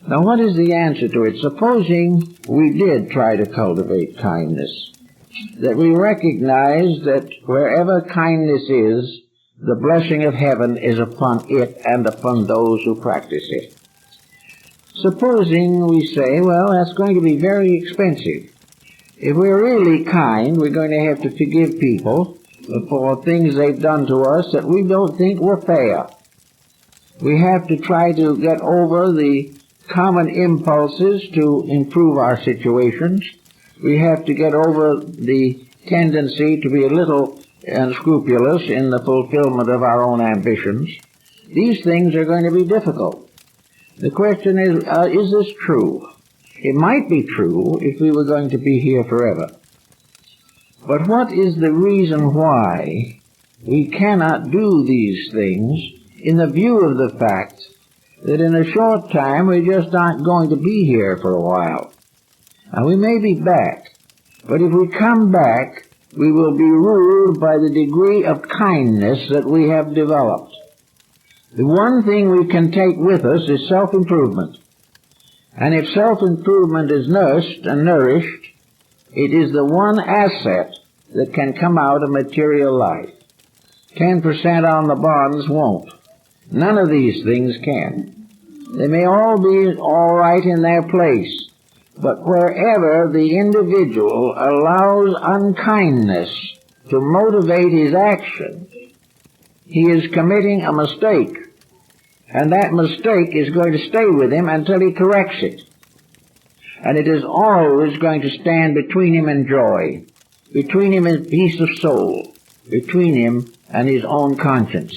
Now, what is the answer to it? Supposing we did try to cultivate kindness, that we recognize that wherever kindness is, the blessing of heaven is upon it and upon those who practice it. Supposing we say, well, that's going to be very expensive. If we're really kind, we're going to have to forgive people for things they've done to us that we don't think were fair. We have to try to get over the common impulses to improve our situations. We have to get over the tendency to be a little unscrupulous in the fulfillment of our own ambitions. These things are going to be difficult. The question is this true? It might be true if we were going to be here forever. But what is the reason why we cannot do these things in the view of the fact that in a short time we just aren't going to be here for a while? And we may be back, but if we come back, we will be ruled by the degree of kindness that we have developed. The one thing we can take with us is self-improvement. And if self-improvement is nursed and nourished, it is the one asset that can come out of material life. 10% on the bonds won't. None of these things can. They may all be all right in their place, but wherever the individual allows unkindness to motivate his action, he is committing a mistake. And that mistake is going to stay with him until he corrects it. And it is always going to stand between him and joy, between him and peace of soul, between him and his own conscience.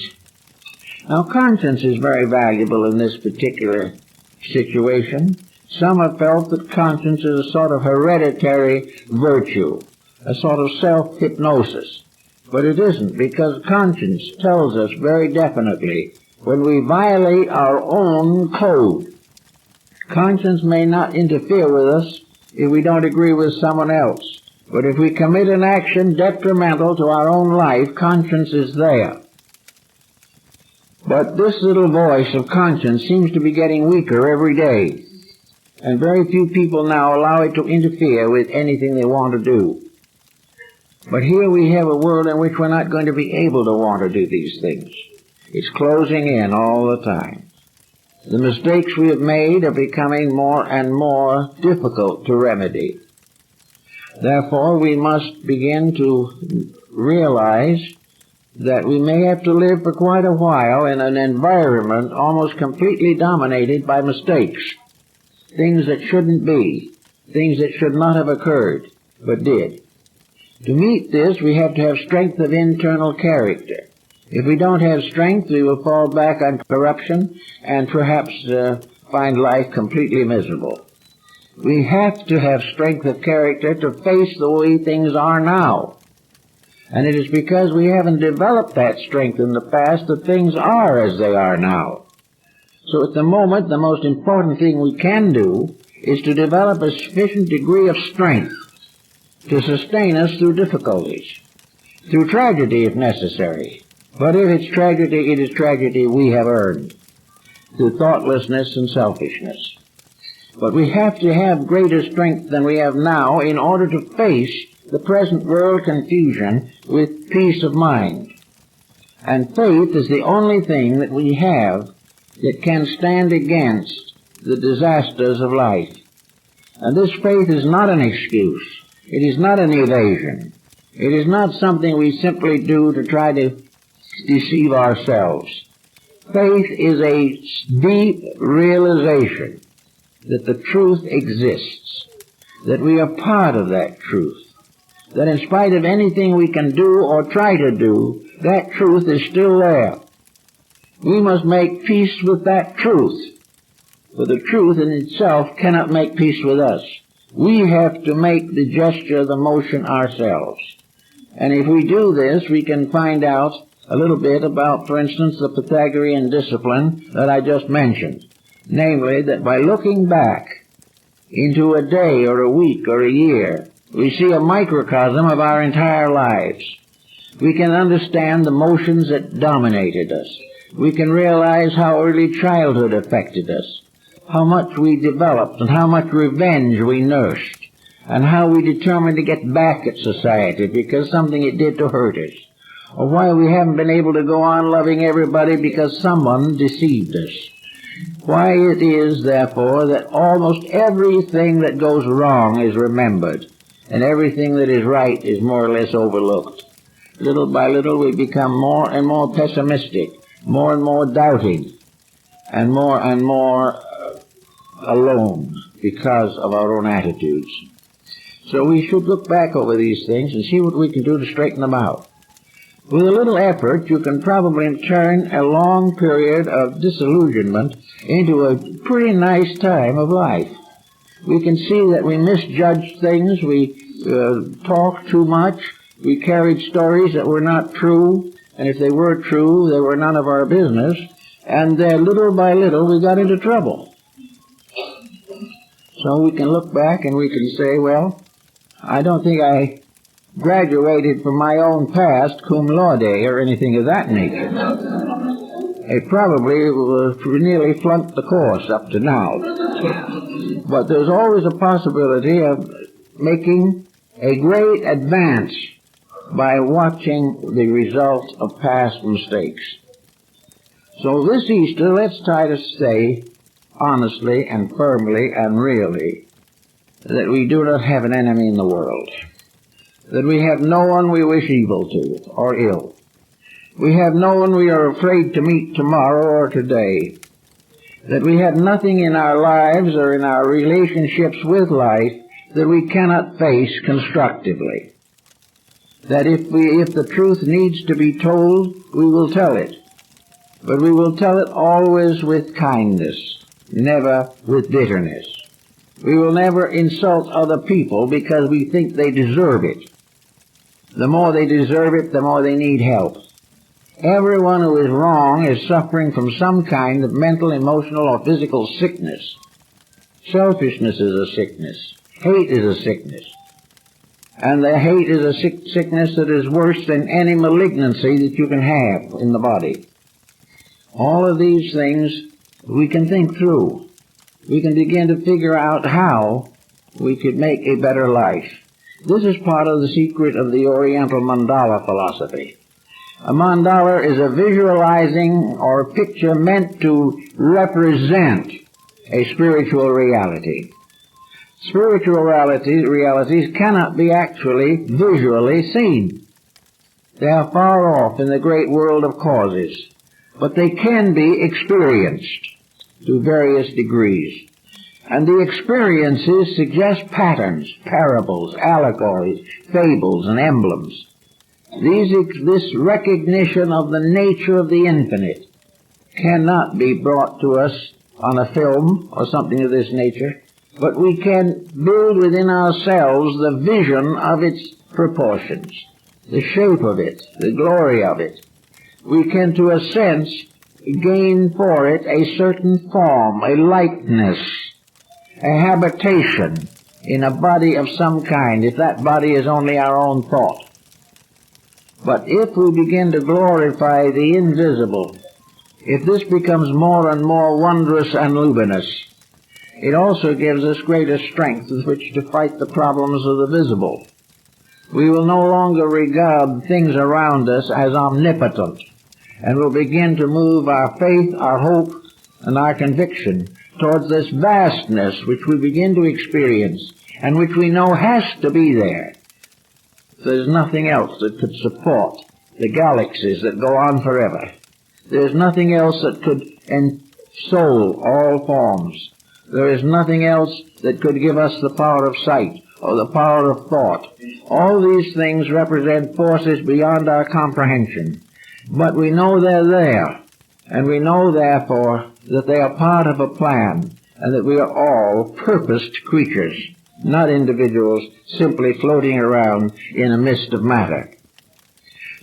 Now, conscience is very valuable in this particular situation. Some have felt that conscience is a sort of hereditary virtue, a sort of self-hypnosis. But it isn't, because conscience tells us very definitely when we violate our own code. Conscience may not interfere with us if we don't agree with someone else. But if we commit an action detrimental to our own life, conscience is there. But this little voice of conscience seems to be getting weaker every day. And very few people now allow it to interfere with anything they want to do. But here we have a world in which we're not going to be able to want to do these things. It's closing in all the time. The mistakes we have made are becoming more and more difficult to remedy. Therefore, we must begin to realize that we may have to live for quite a while in an environment almost completely dominated by mistakes. Things that shouldn't be, things that should not have occurred, but did. To meet this, we have to have strength of internal character. If we don't have strength, we will fall back on corruption and perhaps find life completely miserable. We have to have strength of character to face the way things are now. And it is because we haven't developed that strength in the past that things are as they are now. So at the moment, the most important thing we can do is to develop a sufficient degree of strength to sustain us through difficulties, through tragedy if necessary. But if it's tragedy, it is tragedy we have earned, through thoughtlessness and selfishness. But we have to have greater strength than we have now in order to face the present world confusion with peace of mind. And faith is the only thing that we have that can stand against the disasters of life. And this faith is not an excuse. It is not an evasion. It is not something we simply do to try to deceive ourselves. Faith is a deep realization that the truth exists, that we are part of that truth, that in spite of anything we can do or try to do, that truth is still there. We must make peace with that truth, for the truth in itself cannot make peace with us. We have to make the gesture, the motion ourselves. And if we do this, we can find out a little bit about, for instance, the Pythagorean discipline that I just mentioned. Namely, that by looking back into a day or a week or a year, we see a microcosm of our entire lives. We can understand the motions that dominated us. We can realize how early childhood affected us, how much we developed and how much revenge we nursed, and how we determined to get back at society because something it did to hurt us, or why we haven't been able to go on loving everybody because someone deceived us. Why it is, therefore, that almost everything that goes wrong is remembered, and everything that is right is more or less overlooked. Little by little we become more and more pessimistic, more and more doubting, and more alone because of our own attitudes. So we should look back over these things and see what we can do to straighten them out. With a little effort, you can probably turn a long period of disillusionment into a pretty nice time of life. We can see that we misjudged things, we talked too much, we carried stories that were not true, and if they were true, they were none of our business, and little by little we got into trouble. So we can look back and we can say, well, I don't think I graduated from my own past cum laude or anything of that nature. I probably nearly flunked the course up to now. But there's always a possibility of making a great advance by watching the result of past mistakes. So this Easter, let's try to say honestly and firmly and really that we do not have an enemy in the world, that we have no one we wish evil to or ill. We have no one we are afraid to meet tomorrow or today, that we have nothing in our lives or in our relationships with life that we cannot face constructively, that if the truth needs to be told, we will tell it, but we will tell it always with kindness, never with bitterness. We will never insult other people because we think they deserve it. The more they deserve it, the more they need help. Everyone who is wrong is suffering from some kind of mental, emotional, or physical sickness. Selfishness is a sickness. Hate is a sickness. And the hate is a sickness that is worse than any malignancy that you can have in the body. All of these things we can think through. We can begin to figure out how we could make a better life. This is part of the secret of the Oriental mandala philosophy. A mandala is a visualizing or picture meant to represent a spiritual reality. Spiritual realities cannot be actually visually seen. They are far off in the great world of causes, but they can be experienced to various degrees. And the experiences suggest patterns, parables, allegories, fables, and emblems. This recognition of the nature of the infinite cannot be brought to us on a film or something of this nature, but we can build within ourselves the vision of its proportions, the shape of it, the glory of it. We can, to a sense, gain for it a certain form, a likeness, a habitation in a body of some kind, if that body is only our own thought. But if we begin to glorify the invisible, if this becomes more and more wondrous and luminous, it also gives us greater strength with which to fight the problems of the visible. We will no longer regard things around us as omnipotent, and will begin to move our faith, our hope, and our conviction towards this vastness which we begin to experience and which we know has to be there. There's nothing else that could support the galaxies that go on forever. There's nothing else that could ensoul all forms. There is nothing else that could give us the power of sight or the power of thought. All these things represent forces beyond our comprehension. But we know they're there, and we know, therefore, that they are part of a plan, and that we are all purposed creatures, not individuals simply floating around in a mist of matter.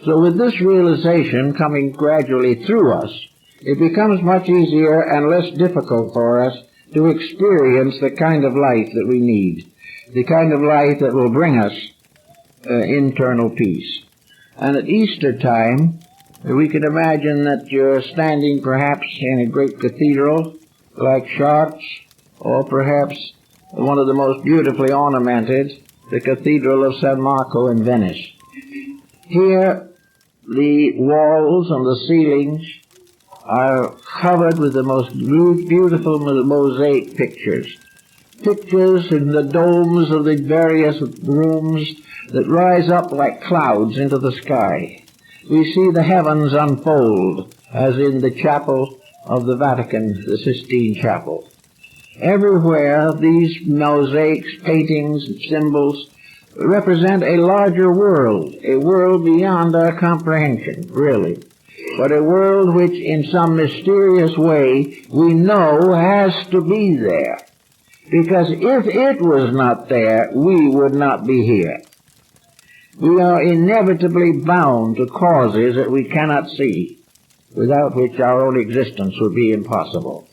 So with this realization coming gradually through us, it becomes much easier and less difficult for us to experience the kind of life that we need, the kind of life that will bring us internal peace. And at Easter time, we can imagine that you're standing perhaps in a great cathedral like Chartres, or perhaps one of the most beautifully ornamented, the Cathedral of San Marco in Venice. Here, the walls and the ceilings are covered with the most beautiful mosaic pictures. Pictures in the domes of the various rooms that rise up like clouds into the sky. We see the heavens unfold, as in the chapel of the Vatican, the Sistine Chapel. Everywhere these mosaics, paintings, symbols represent a larger world, a world beyond our comprehension, really, but a world which in some mysterious way we know has to be there. Because if it was not there, we would not be here. We are inevitably bound to causes that we cannot see, without which our own existence would be impossible.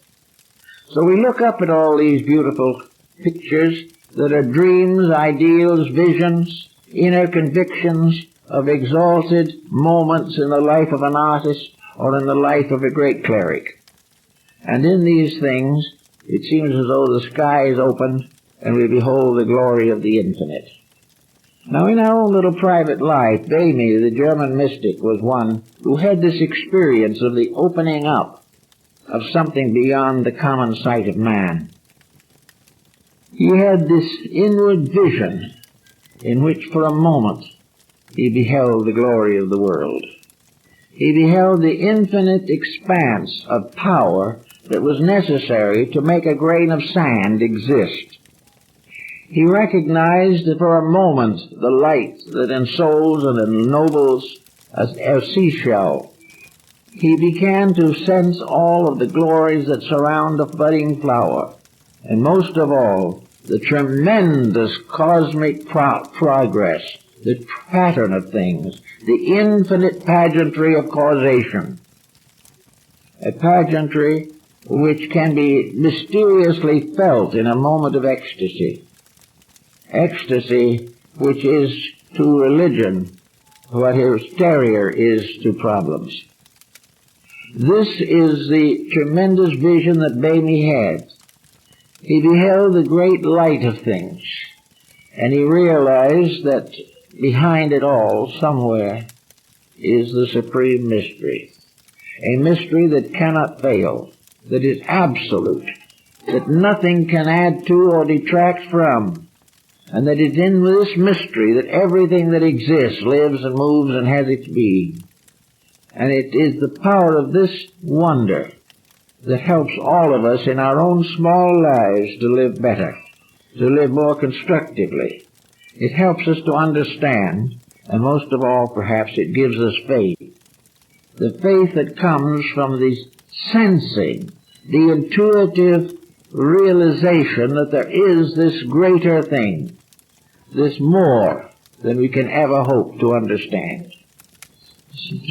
So we look up at all these beautiful pictures that are dreams, ideals, visions, inner convictions of exalted moments in the life of an artist or in the life of a great cleric. And in these things, it seems as though the sky is opened and we behold the glory of the infinite. Now, in our own little private life, Bamy, the German mystic, was one who had this experience of the opening up of something beyond the common sight of man. He had this inward vision in which for a moment he beheld the glory of the world. He beheld the infinite expanse of power that was necessary to make a grain of sand exist. He recognized that for a moment the light that ensouls and ennobles a seashell. He began to sense all of the glories that surround a budding flower, and most of all, the tremendous cosmic progress, the pattern of things, the infinite pageantry of causation, a pageantry which can be mysteriously felt in a moment of ecstasy. Ecstasy which is to religion what hysteria is to problems. This is the tremendous vision that Bamy had. He beheld the great light of things, and he realized that behind it all, somewhere, is the supreme mystery. A mystery that cannot fail, that is absolute, that nothing can add to or detract from, and that it's in this mystery that everything that exists lives and moves and has its being. And it is the power of this wonder that helps all of us in our own small lives to live better, to live more constructively. It helps us to understand, and most of all, perhaps, it gives us faith. The faith that comes from the sensing, the intuitive realization that there is this greater thing, this more than we can ever hope to understand.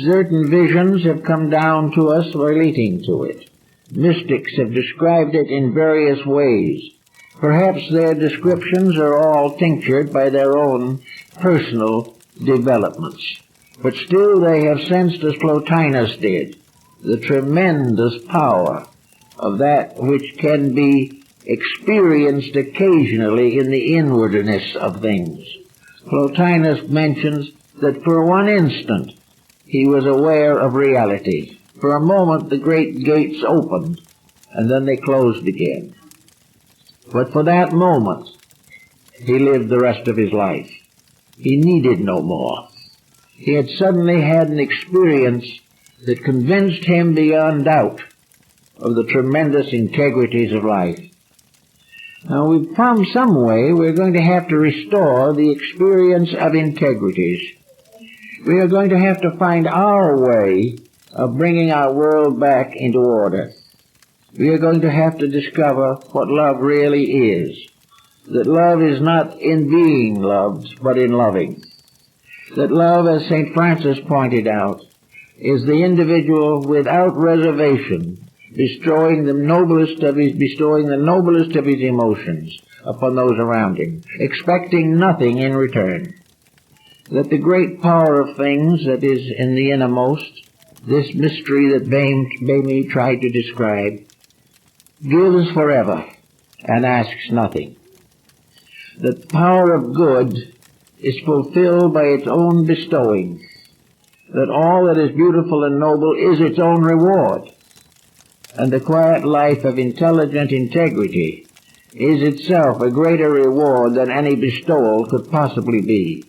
Certain visions have come down to us relating to it. Mystics have described it in various ways. Perhaps their descriptions are all tinctured by their own personal developments. But still they have sensed, as Plotinus did, the tremendous power of that which can be experienced occasionally in the inwardness of things. Plotinus mentions that for one instant he was aware of reality. For a moment the great gates opened, and then they closed again. But for that moment, he lived the rest of his life. He needed no more. He had suddenly had an experience that convinced him beyond doubt of the tremendous integrities of life. Now, we've found some way we're going to have to restore the experience of integrities. We are going to have to find our way of bringing our world back into order. We are going to have to discover what love really is. That love is not in being loved, but in loving. That love, as St. Francis pointed out, is the individual without reservation bestowing the noblest of his emotions upon those around him, expecting nothing in return. That the great power of things that is in the innermost, this mystery that Bamy tried to describe, gives forever and asks nothing. The power of good is fulfilled by its own bestowing. That all that is beautiful and noble is its own reward. And the quiet life of intelligent integrity is itself a greater reward than any bestowal could possibly be.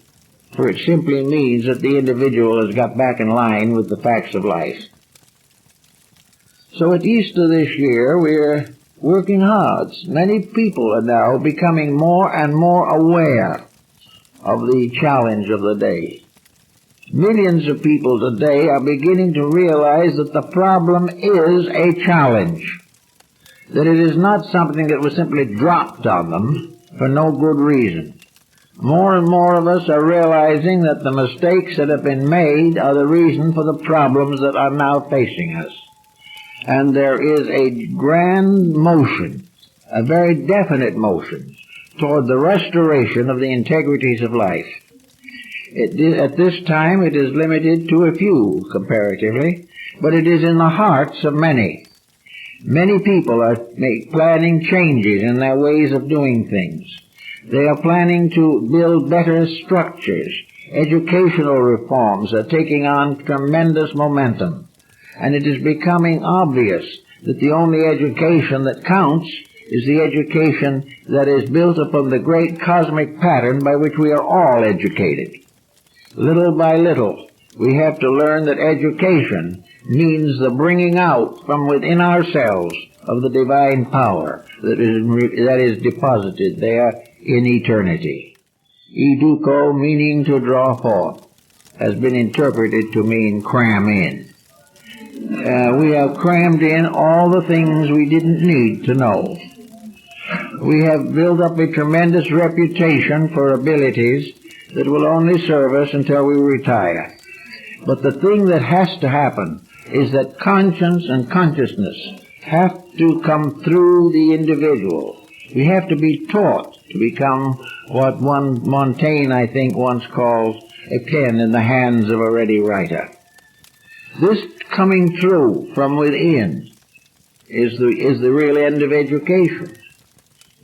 For it simply means that the individual has got back in line with the facts of life. So at Easter this year, we're working hard. Many people are now becoming more and more aware of the challenge of the day. Millions of people today are beginning to realize that the problem is a challenge, that it is not something that was simply dropped on them for no good reason. More and more of us are realizing that the mistakes that have been made are the reason for the problems that are now facing us. And there is a grand motion, a very definite motion, toward the restoration of the integrities of life. At this time it is limited to a few, comparatively, but it is in the hearts of many. Many people are planning changes in their ways of doing things. They are planning to build better structures. Educational reforms are taking on tremendous momentum. And it is becoming obvious that the only education that counts is the education that is built upon the great cosmic pattern by which we are all educated. Little by little, we have to learn that education means the bringing out from within ourselves of the divine power that is deposited there in eternity. Educo, meaning to draw forth, has been interpreted to mean cram in. We have crammed in all the things we didn't need to know. We have built up a tremendous reputation for abilities that will only serve us until we retire. But the thing that has to happen is that conscience and consciousness have to come through the individual. We have to be taught to become what one Montaigne, I think, once called a pen in the hands of a ready writer. This coming through from within is the real end of education.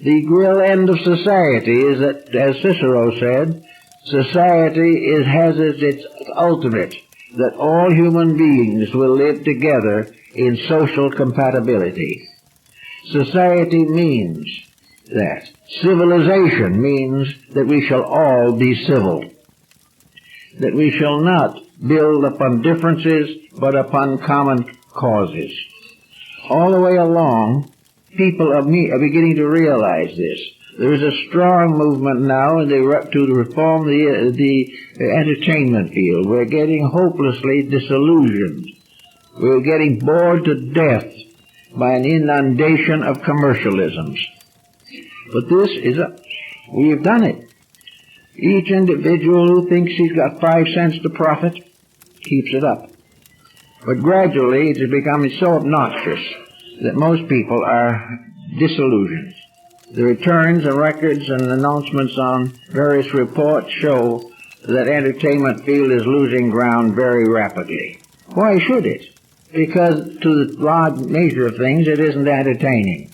The real end of society is that, as Cicero said, society has as its ultimate that all human beings will live together in social compatibility. Society means that. Civilization means that we shall all be civil. That we shall not build upon differences, but upon common causes. All the way along, people are beginning to realize this. There is a strong movement now to reform the entertainment field. We're getting hopelessly disillusioned. We're getting bored to death by an inundation of commercialisms. But we've done it. Each individual who thinks he's got 5 cents to profit keeps it up. But gradually it is becoming so obnoxious that most people are disillusioned. The returns and records and announcements on various reports show that entertainment field is losing ground very rapidly. Why should it? Because to the large measure of things it isn't entertaining.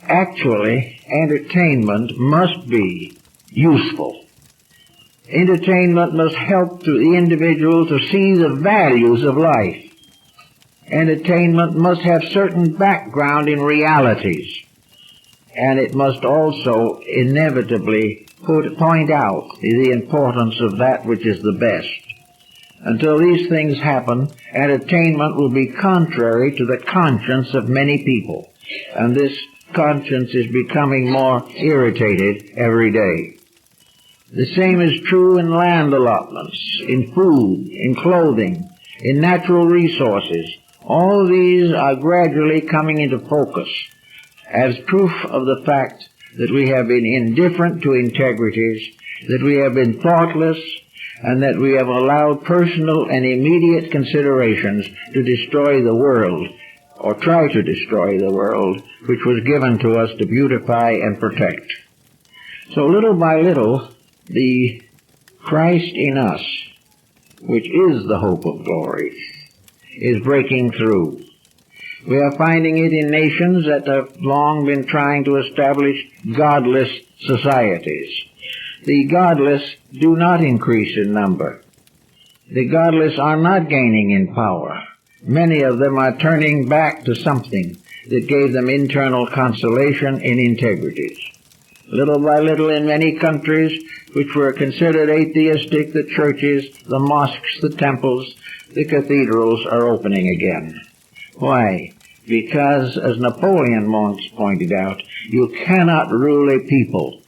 Actually, entertainment must be useful. Entertainment must help the individual to see the values of life. Entertainment must have certain background in realities. And it must also inevitably point out the importance of that which is the best. Until these things happen, entertainment will be contrary to the conscience of many people. And this conscience is becoming more irritated every day. The same is true in land allotments, in food, in clothing, in natural resources. All these are gradually coming into focus as proof of the fact that we have been indifferent to integrities, that we have been thoughtless, and that we have allowed personal and immediate considerations to destroy the world, or try to destroy the world, which was given to us to beautify and protect. So little by little, the Christ in us, which is the hope of glory, is breaking through. We are finding it in nations that have long been trying to establish godless societies. The godless do not increase in number. The godless are not gaining in power. Many of them are turning back to something that gave them internal consolation in integrities. Little by little in many countries which were considered atheistic, the churches, the mosques, the temples, the cathedrals are opening again. Why? Because, as Napoleon once pointed out, you cannot rule a people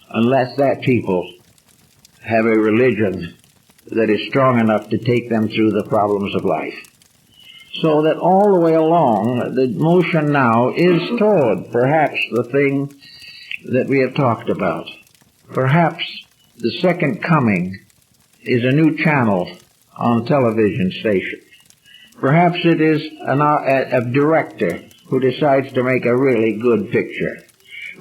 unless that people have a religion that is strong enough to take them through the problems of life. So that all the way along, the motion now is toward perhaps the thing that we have talked about. Perhaps the second coming is a new channel on television station. Perhaps it is a director who decides to make a really good picture.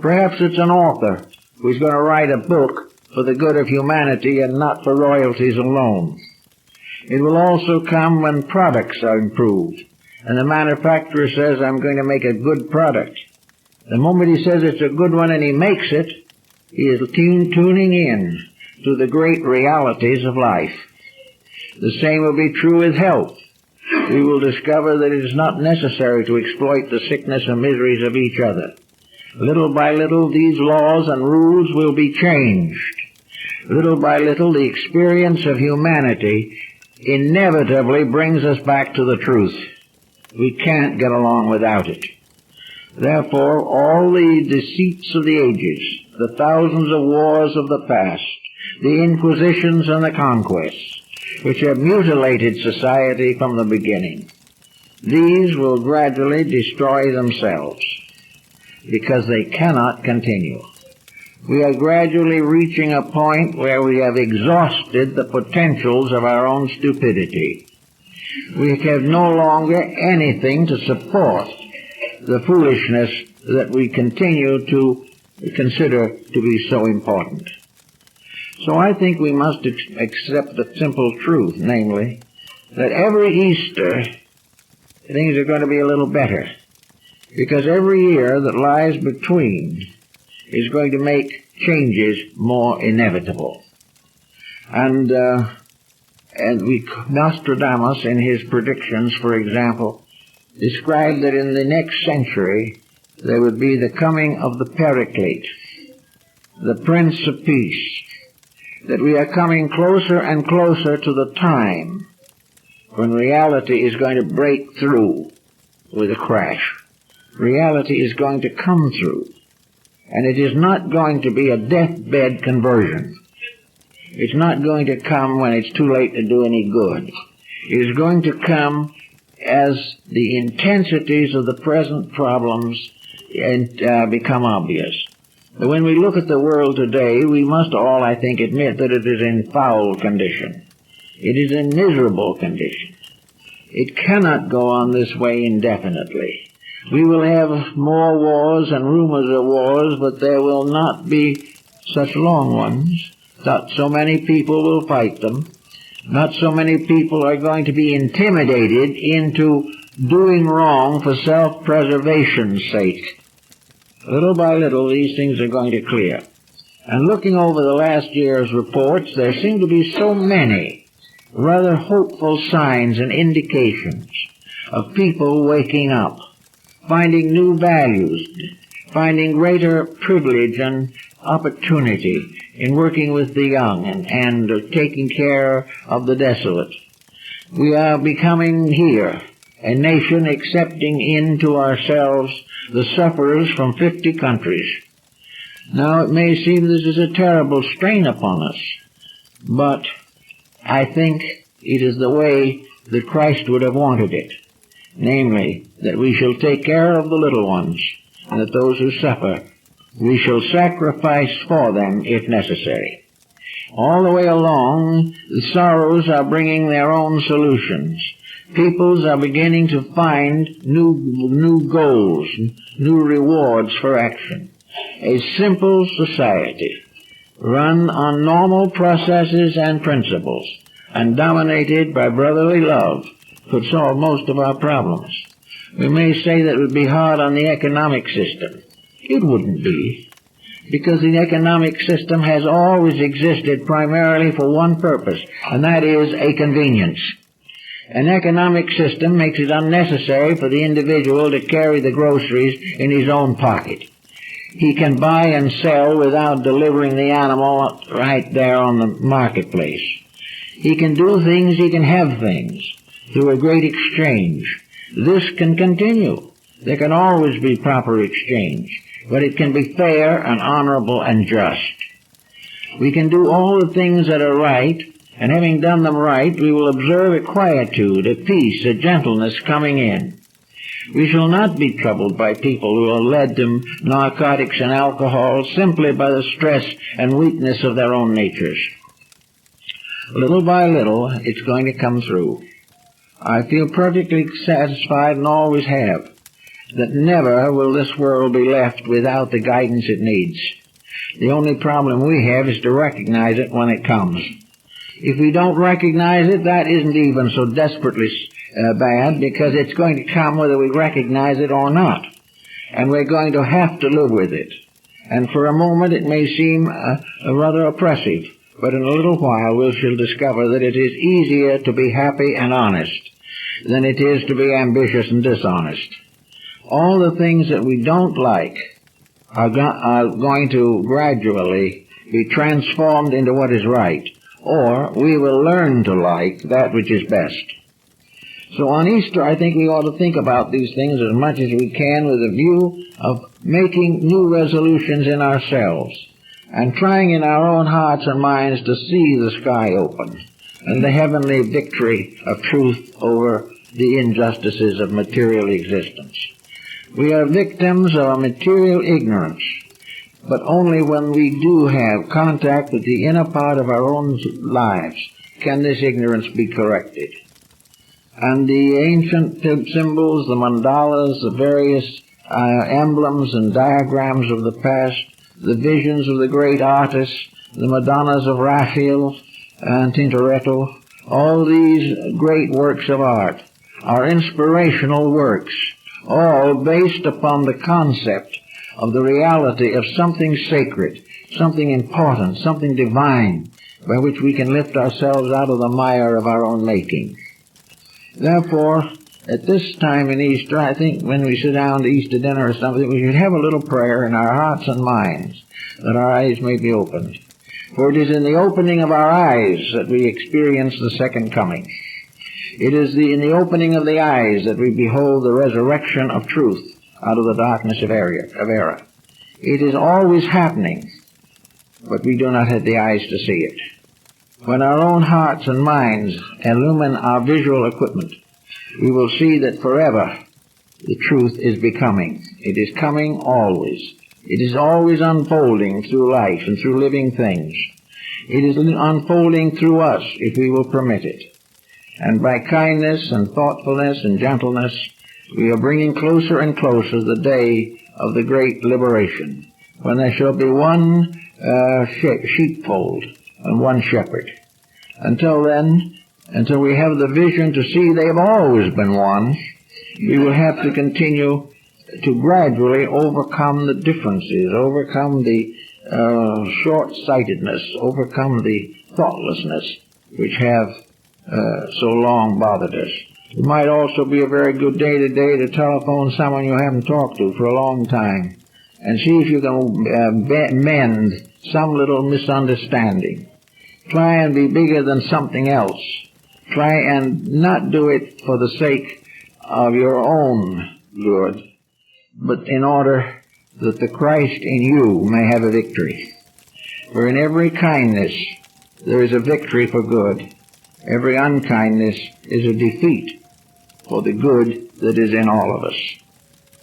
Perhaps it's an author who's going to write a book for the good of humanity and not for royalties alone. It will also come when products are improved, and the manufacturer says, I'm going to make a good product. The moment he says it's a good one and he makes it, he is tuning in to the great realities of life. The same will be true with health. We will discover that it is not necessary to exploit the sickness and miseries of each other. Little by little, these laws and rules will be changed. Little by little, the experience of humanity inevitably brings us back to the truth. We can't get along without it. Therefore, all the deceits of the ages, the thousands of wars of the past, the inquisitions and the conquests, which have mutilated society from the beginning, these will gradually destroy themselves, because they cannot continue. We are gradually reaching a point where we have exhausted the potentials of our own stupidity. We have no longer anything to support the foolishness that we continue to consider to be so important. So I think we must accept the simple truth, namely, that every Easter things are going to be a little better, because every year that lies between is going to make changes more inevitable. And Nostradamus, in his predictions, for example, described that in the next century there would be the coming of the Paraclete, the Prince of Peace, that we are coming closer and closer to the time when reality is going to break through with a crash. Reality is going to come through, and it is not going to be a deathbed conversion. It's not going to come when it's too late to do any good. It is going to come as the intensities of the present problems become obvious. But when we look at the world today, we must all, I think, admit that it is in foul condition. It is in miserable condition. It cannot go on this way indefinitely. We will have more wars and rumors of wars, but there will not be such long ones. Not so many people will fight them. Not so many people are going to be intimidated into doing wrong for self-preservation's sake. Little by little, these things are going to clear. And looking over the last year's reports, there seem to be so many rather hopeful signs and indications of people waking up, finding new values, finding greater privilege and opportunity in working with the young and taking care of the desolate. We are becoming here a nation accepting into ourselves the sufferers from 50 countries. Now, it may seem this is a terrible strain upon us, but I think it is the way that Christ would have wanted it, namely, that we shall take care of the little ones, and that those who suffer, we shall sacrifice for them if necessary. All the way along, the sorrows are bringing their own solutions. Peoples are beginning to find new goals, new rewards for action. A simple society, run on normal processes and principles, and dominated by brotherly love, could solve most of our problems. We may say that it would be hard on the economic system. It wouldn't be, because the economic system has always existed primarily for one purpose, and that is a convenience. An economic system makes it unnecessary for the individual to carry the groceries in his own pocket. He can buy and sell without delivering the animal right there on the marketplace. He can do things, he can have things through a great exchange. This can continue. There can always be proper exchange, but it can be fair and honorable and just. We can do all the things that are right, and having done them right, we will observe a quietude, a peace, a gentleness coming in. We shall not be troubled by people who are led to narcotics and alcohol simply by the stress and weakness of their own natures. Little by little, it's going to come through. I feel perfectly satisfied, and always have, that never will this world be left without the guidance it needs. The only problem we have is to recognize it when it comes. If we don't recognize it, that isn't even so desperately bad, because it's going to come whether we recognize it or not. And we're going to have to live with it. And for a moment it may seem rather oppressive, but in a little while we shall discover that it is easier to be happy and honest than it is to be ambitious and dishonest. All the things that we don't like are going to gradually be transformed into what is right, or we will learn to like that which is best. So on Easter, I think we ought to think about these things as much as we can with a view of making new resolutions in ourselves and trying in our own hearts and minds to see the sky open and the heavenly victory of truth over the injustices of material existence. We are victims of a material ignorance, but only when we do have contact with the inner part of our own lives can this ignorance be corrected. And the ancient symbols, the mandalas, the various emblems and diagrams of the past, the visions of the great artists, the Madonnas of Raphael and Tintoretto, all these great works of art are inspirational works, all based upon the concept of the reality of something sacred, something important, something divine, by which we can lift ourselves out of the mire of our own making. Therefore, at this time in Easter, I think when we sit down to Easter dinner or something, we should have a little prayer in our hearts and minds that our eyes may be opened. For it is in the opening of our eyes that we experience the second coming. It is in the opening of the eyes that we behold the resurrection of truth out of the darkness of error. It is always happening, but we do not have the eyes to see it. When our own hearts and minds illumine our visual equipment, we will see that forever the truth is becoming. It is coming always. It is always unfolding through life and through living things. It is unfolding through us if we will permit it. And by kindness and thoughtfulness and gentleness, we are bringing closer and closer the day of the great liberation, when there shall be one sheepfold and one shepherd. Until then, until we have the vision to see they have always been one, we will have to continue to gradually overcome the differences, overcome the short-sightedness, overcome the thoughtlessness which have so long bothered us. It might also be a very good day today to telephone someone you haven't talked to for a long time and see if you can mend some little misunderstanding. Try and be bigger than something else. Try and not do it for the sake of your own good, but in order that the Christ in you may have a victory. For in every kindness there is a victory for good. Every unkindness is a defeat for the good that is in all of us.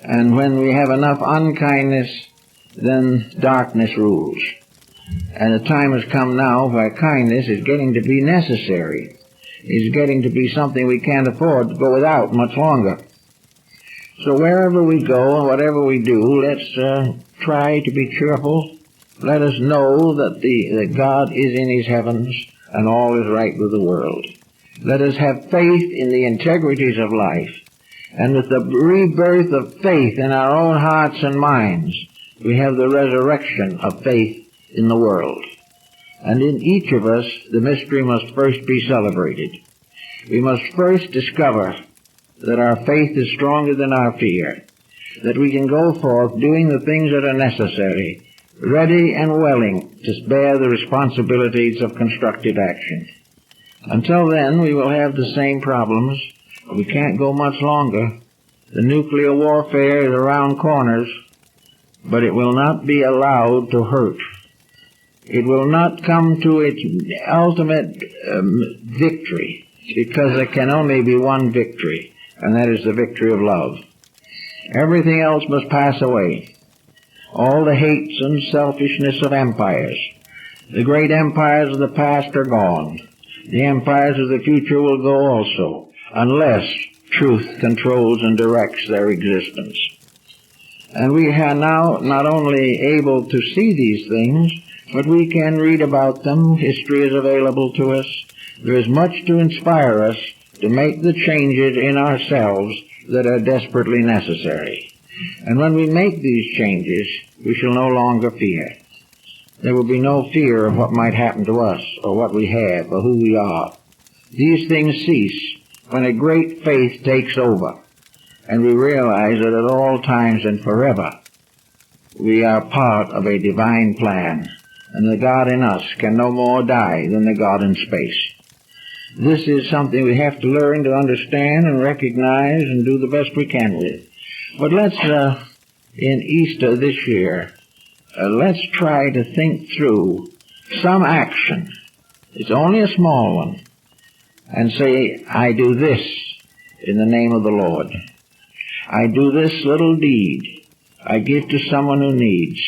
And when we have enough unkindness, then darkness rules. And the time has come now where kindness is getting to be necessary. It's getting to be something we can't afford to go without much longer. So wherever we go and whatever we do, let's try to be cheerful. Let us know that God is in His heavens and all is right with the world. Let us have faith in the integrities of life. And with the rebirth of faith in our own hearts and minds, we have the resurrection of faith in the world. And in each of us, the mystery must first be celebrated. We must first discover that our faith is stronger than our fear, that we can go forth doing the things that are necessary, ready and willing to bear the responsibilities of constructive action. Until then, we will have the same problems. We can't go much longer. The nuclear warfare is around corners, but it will not be allowed to hurt. It will not come to its ultimate victory, because there can only be one victory, and that is the victory of love. Everything else must pass away. All the hates and selfishness of empires. The great empires of the past are gone. The empires of the future will go also, unless truth controls and directs their existence. And we are now not only able to see these things, but we can read about them. History is available to us. There is much to inspire us to make the changes in ourselves that are desperately necessary. And when we make these changes, we shall no longer fear. There will be no fear of what might happen to us, or what we have, or who we are. These things cease when a great faith takes over, and we realize that at all times and forever we are part of a divine plan, and the God in us can no more die than the God in space. This is something we have to learn to understand and recognize and do the best we can with. But let's, in Easter this year, let's try to think through some action. It's only a small one. And say, I do this in the name of the Lord. I do this little deed. I give to someone who needs.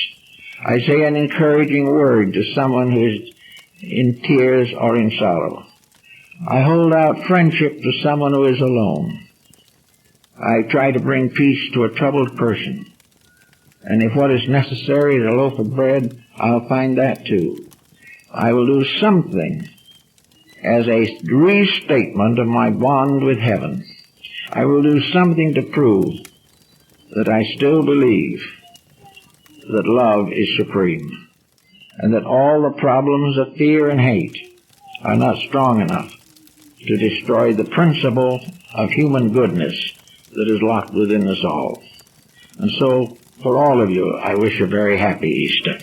I say an encouraging word to someone who is in tears or in sorrow. I hold out friendship to someone who is alone. I try to bring peace to a troubled person. And if what is necessary is a loaf of bread, I'll find that too. I will do something as a restatement of my bond with heaven. I will do something to prove that I still believe that love is supreme, and that all the problems of fear and hate are not strong enough to destroy the principle of human goodness that is locked within us all. And so, for all of you, I wish a very happy Easter.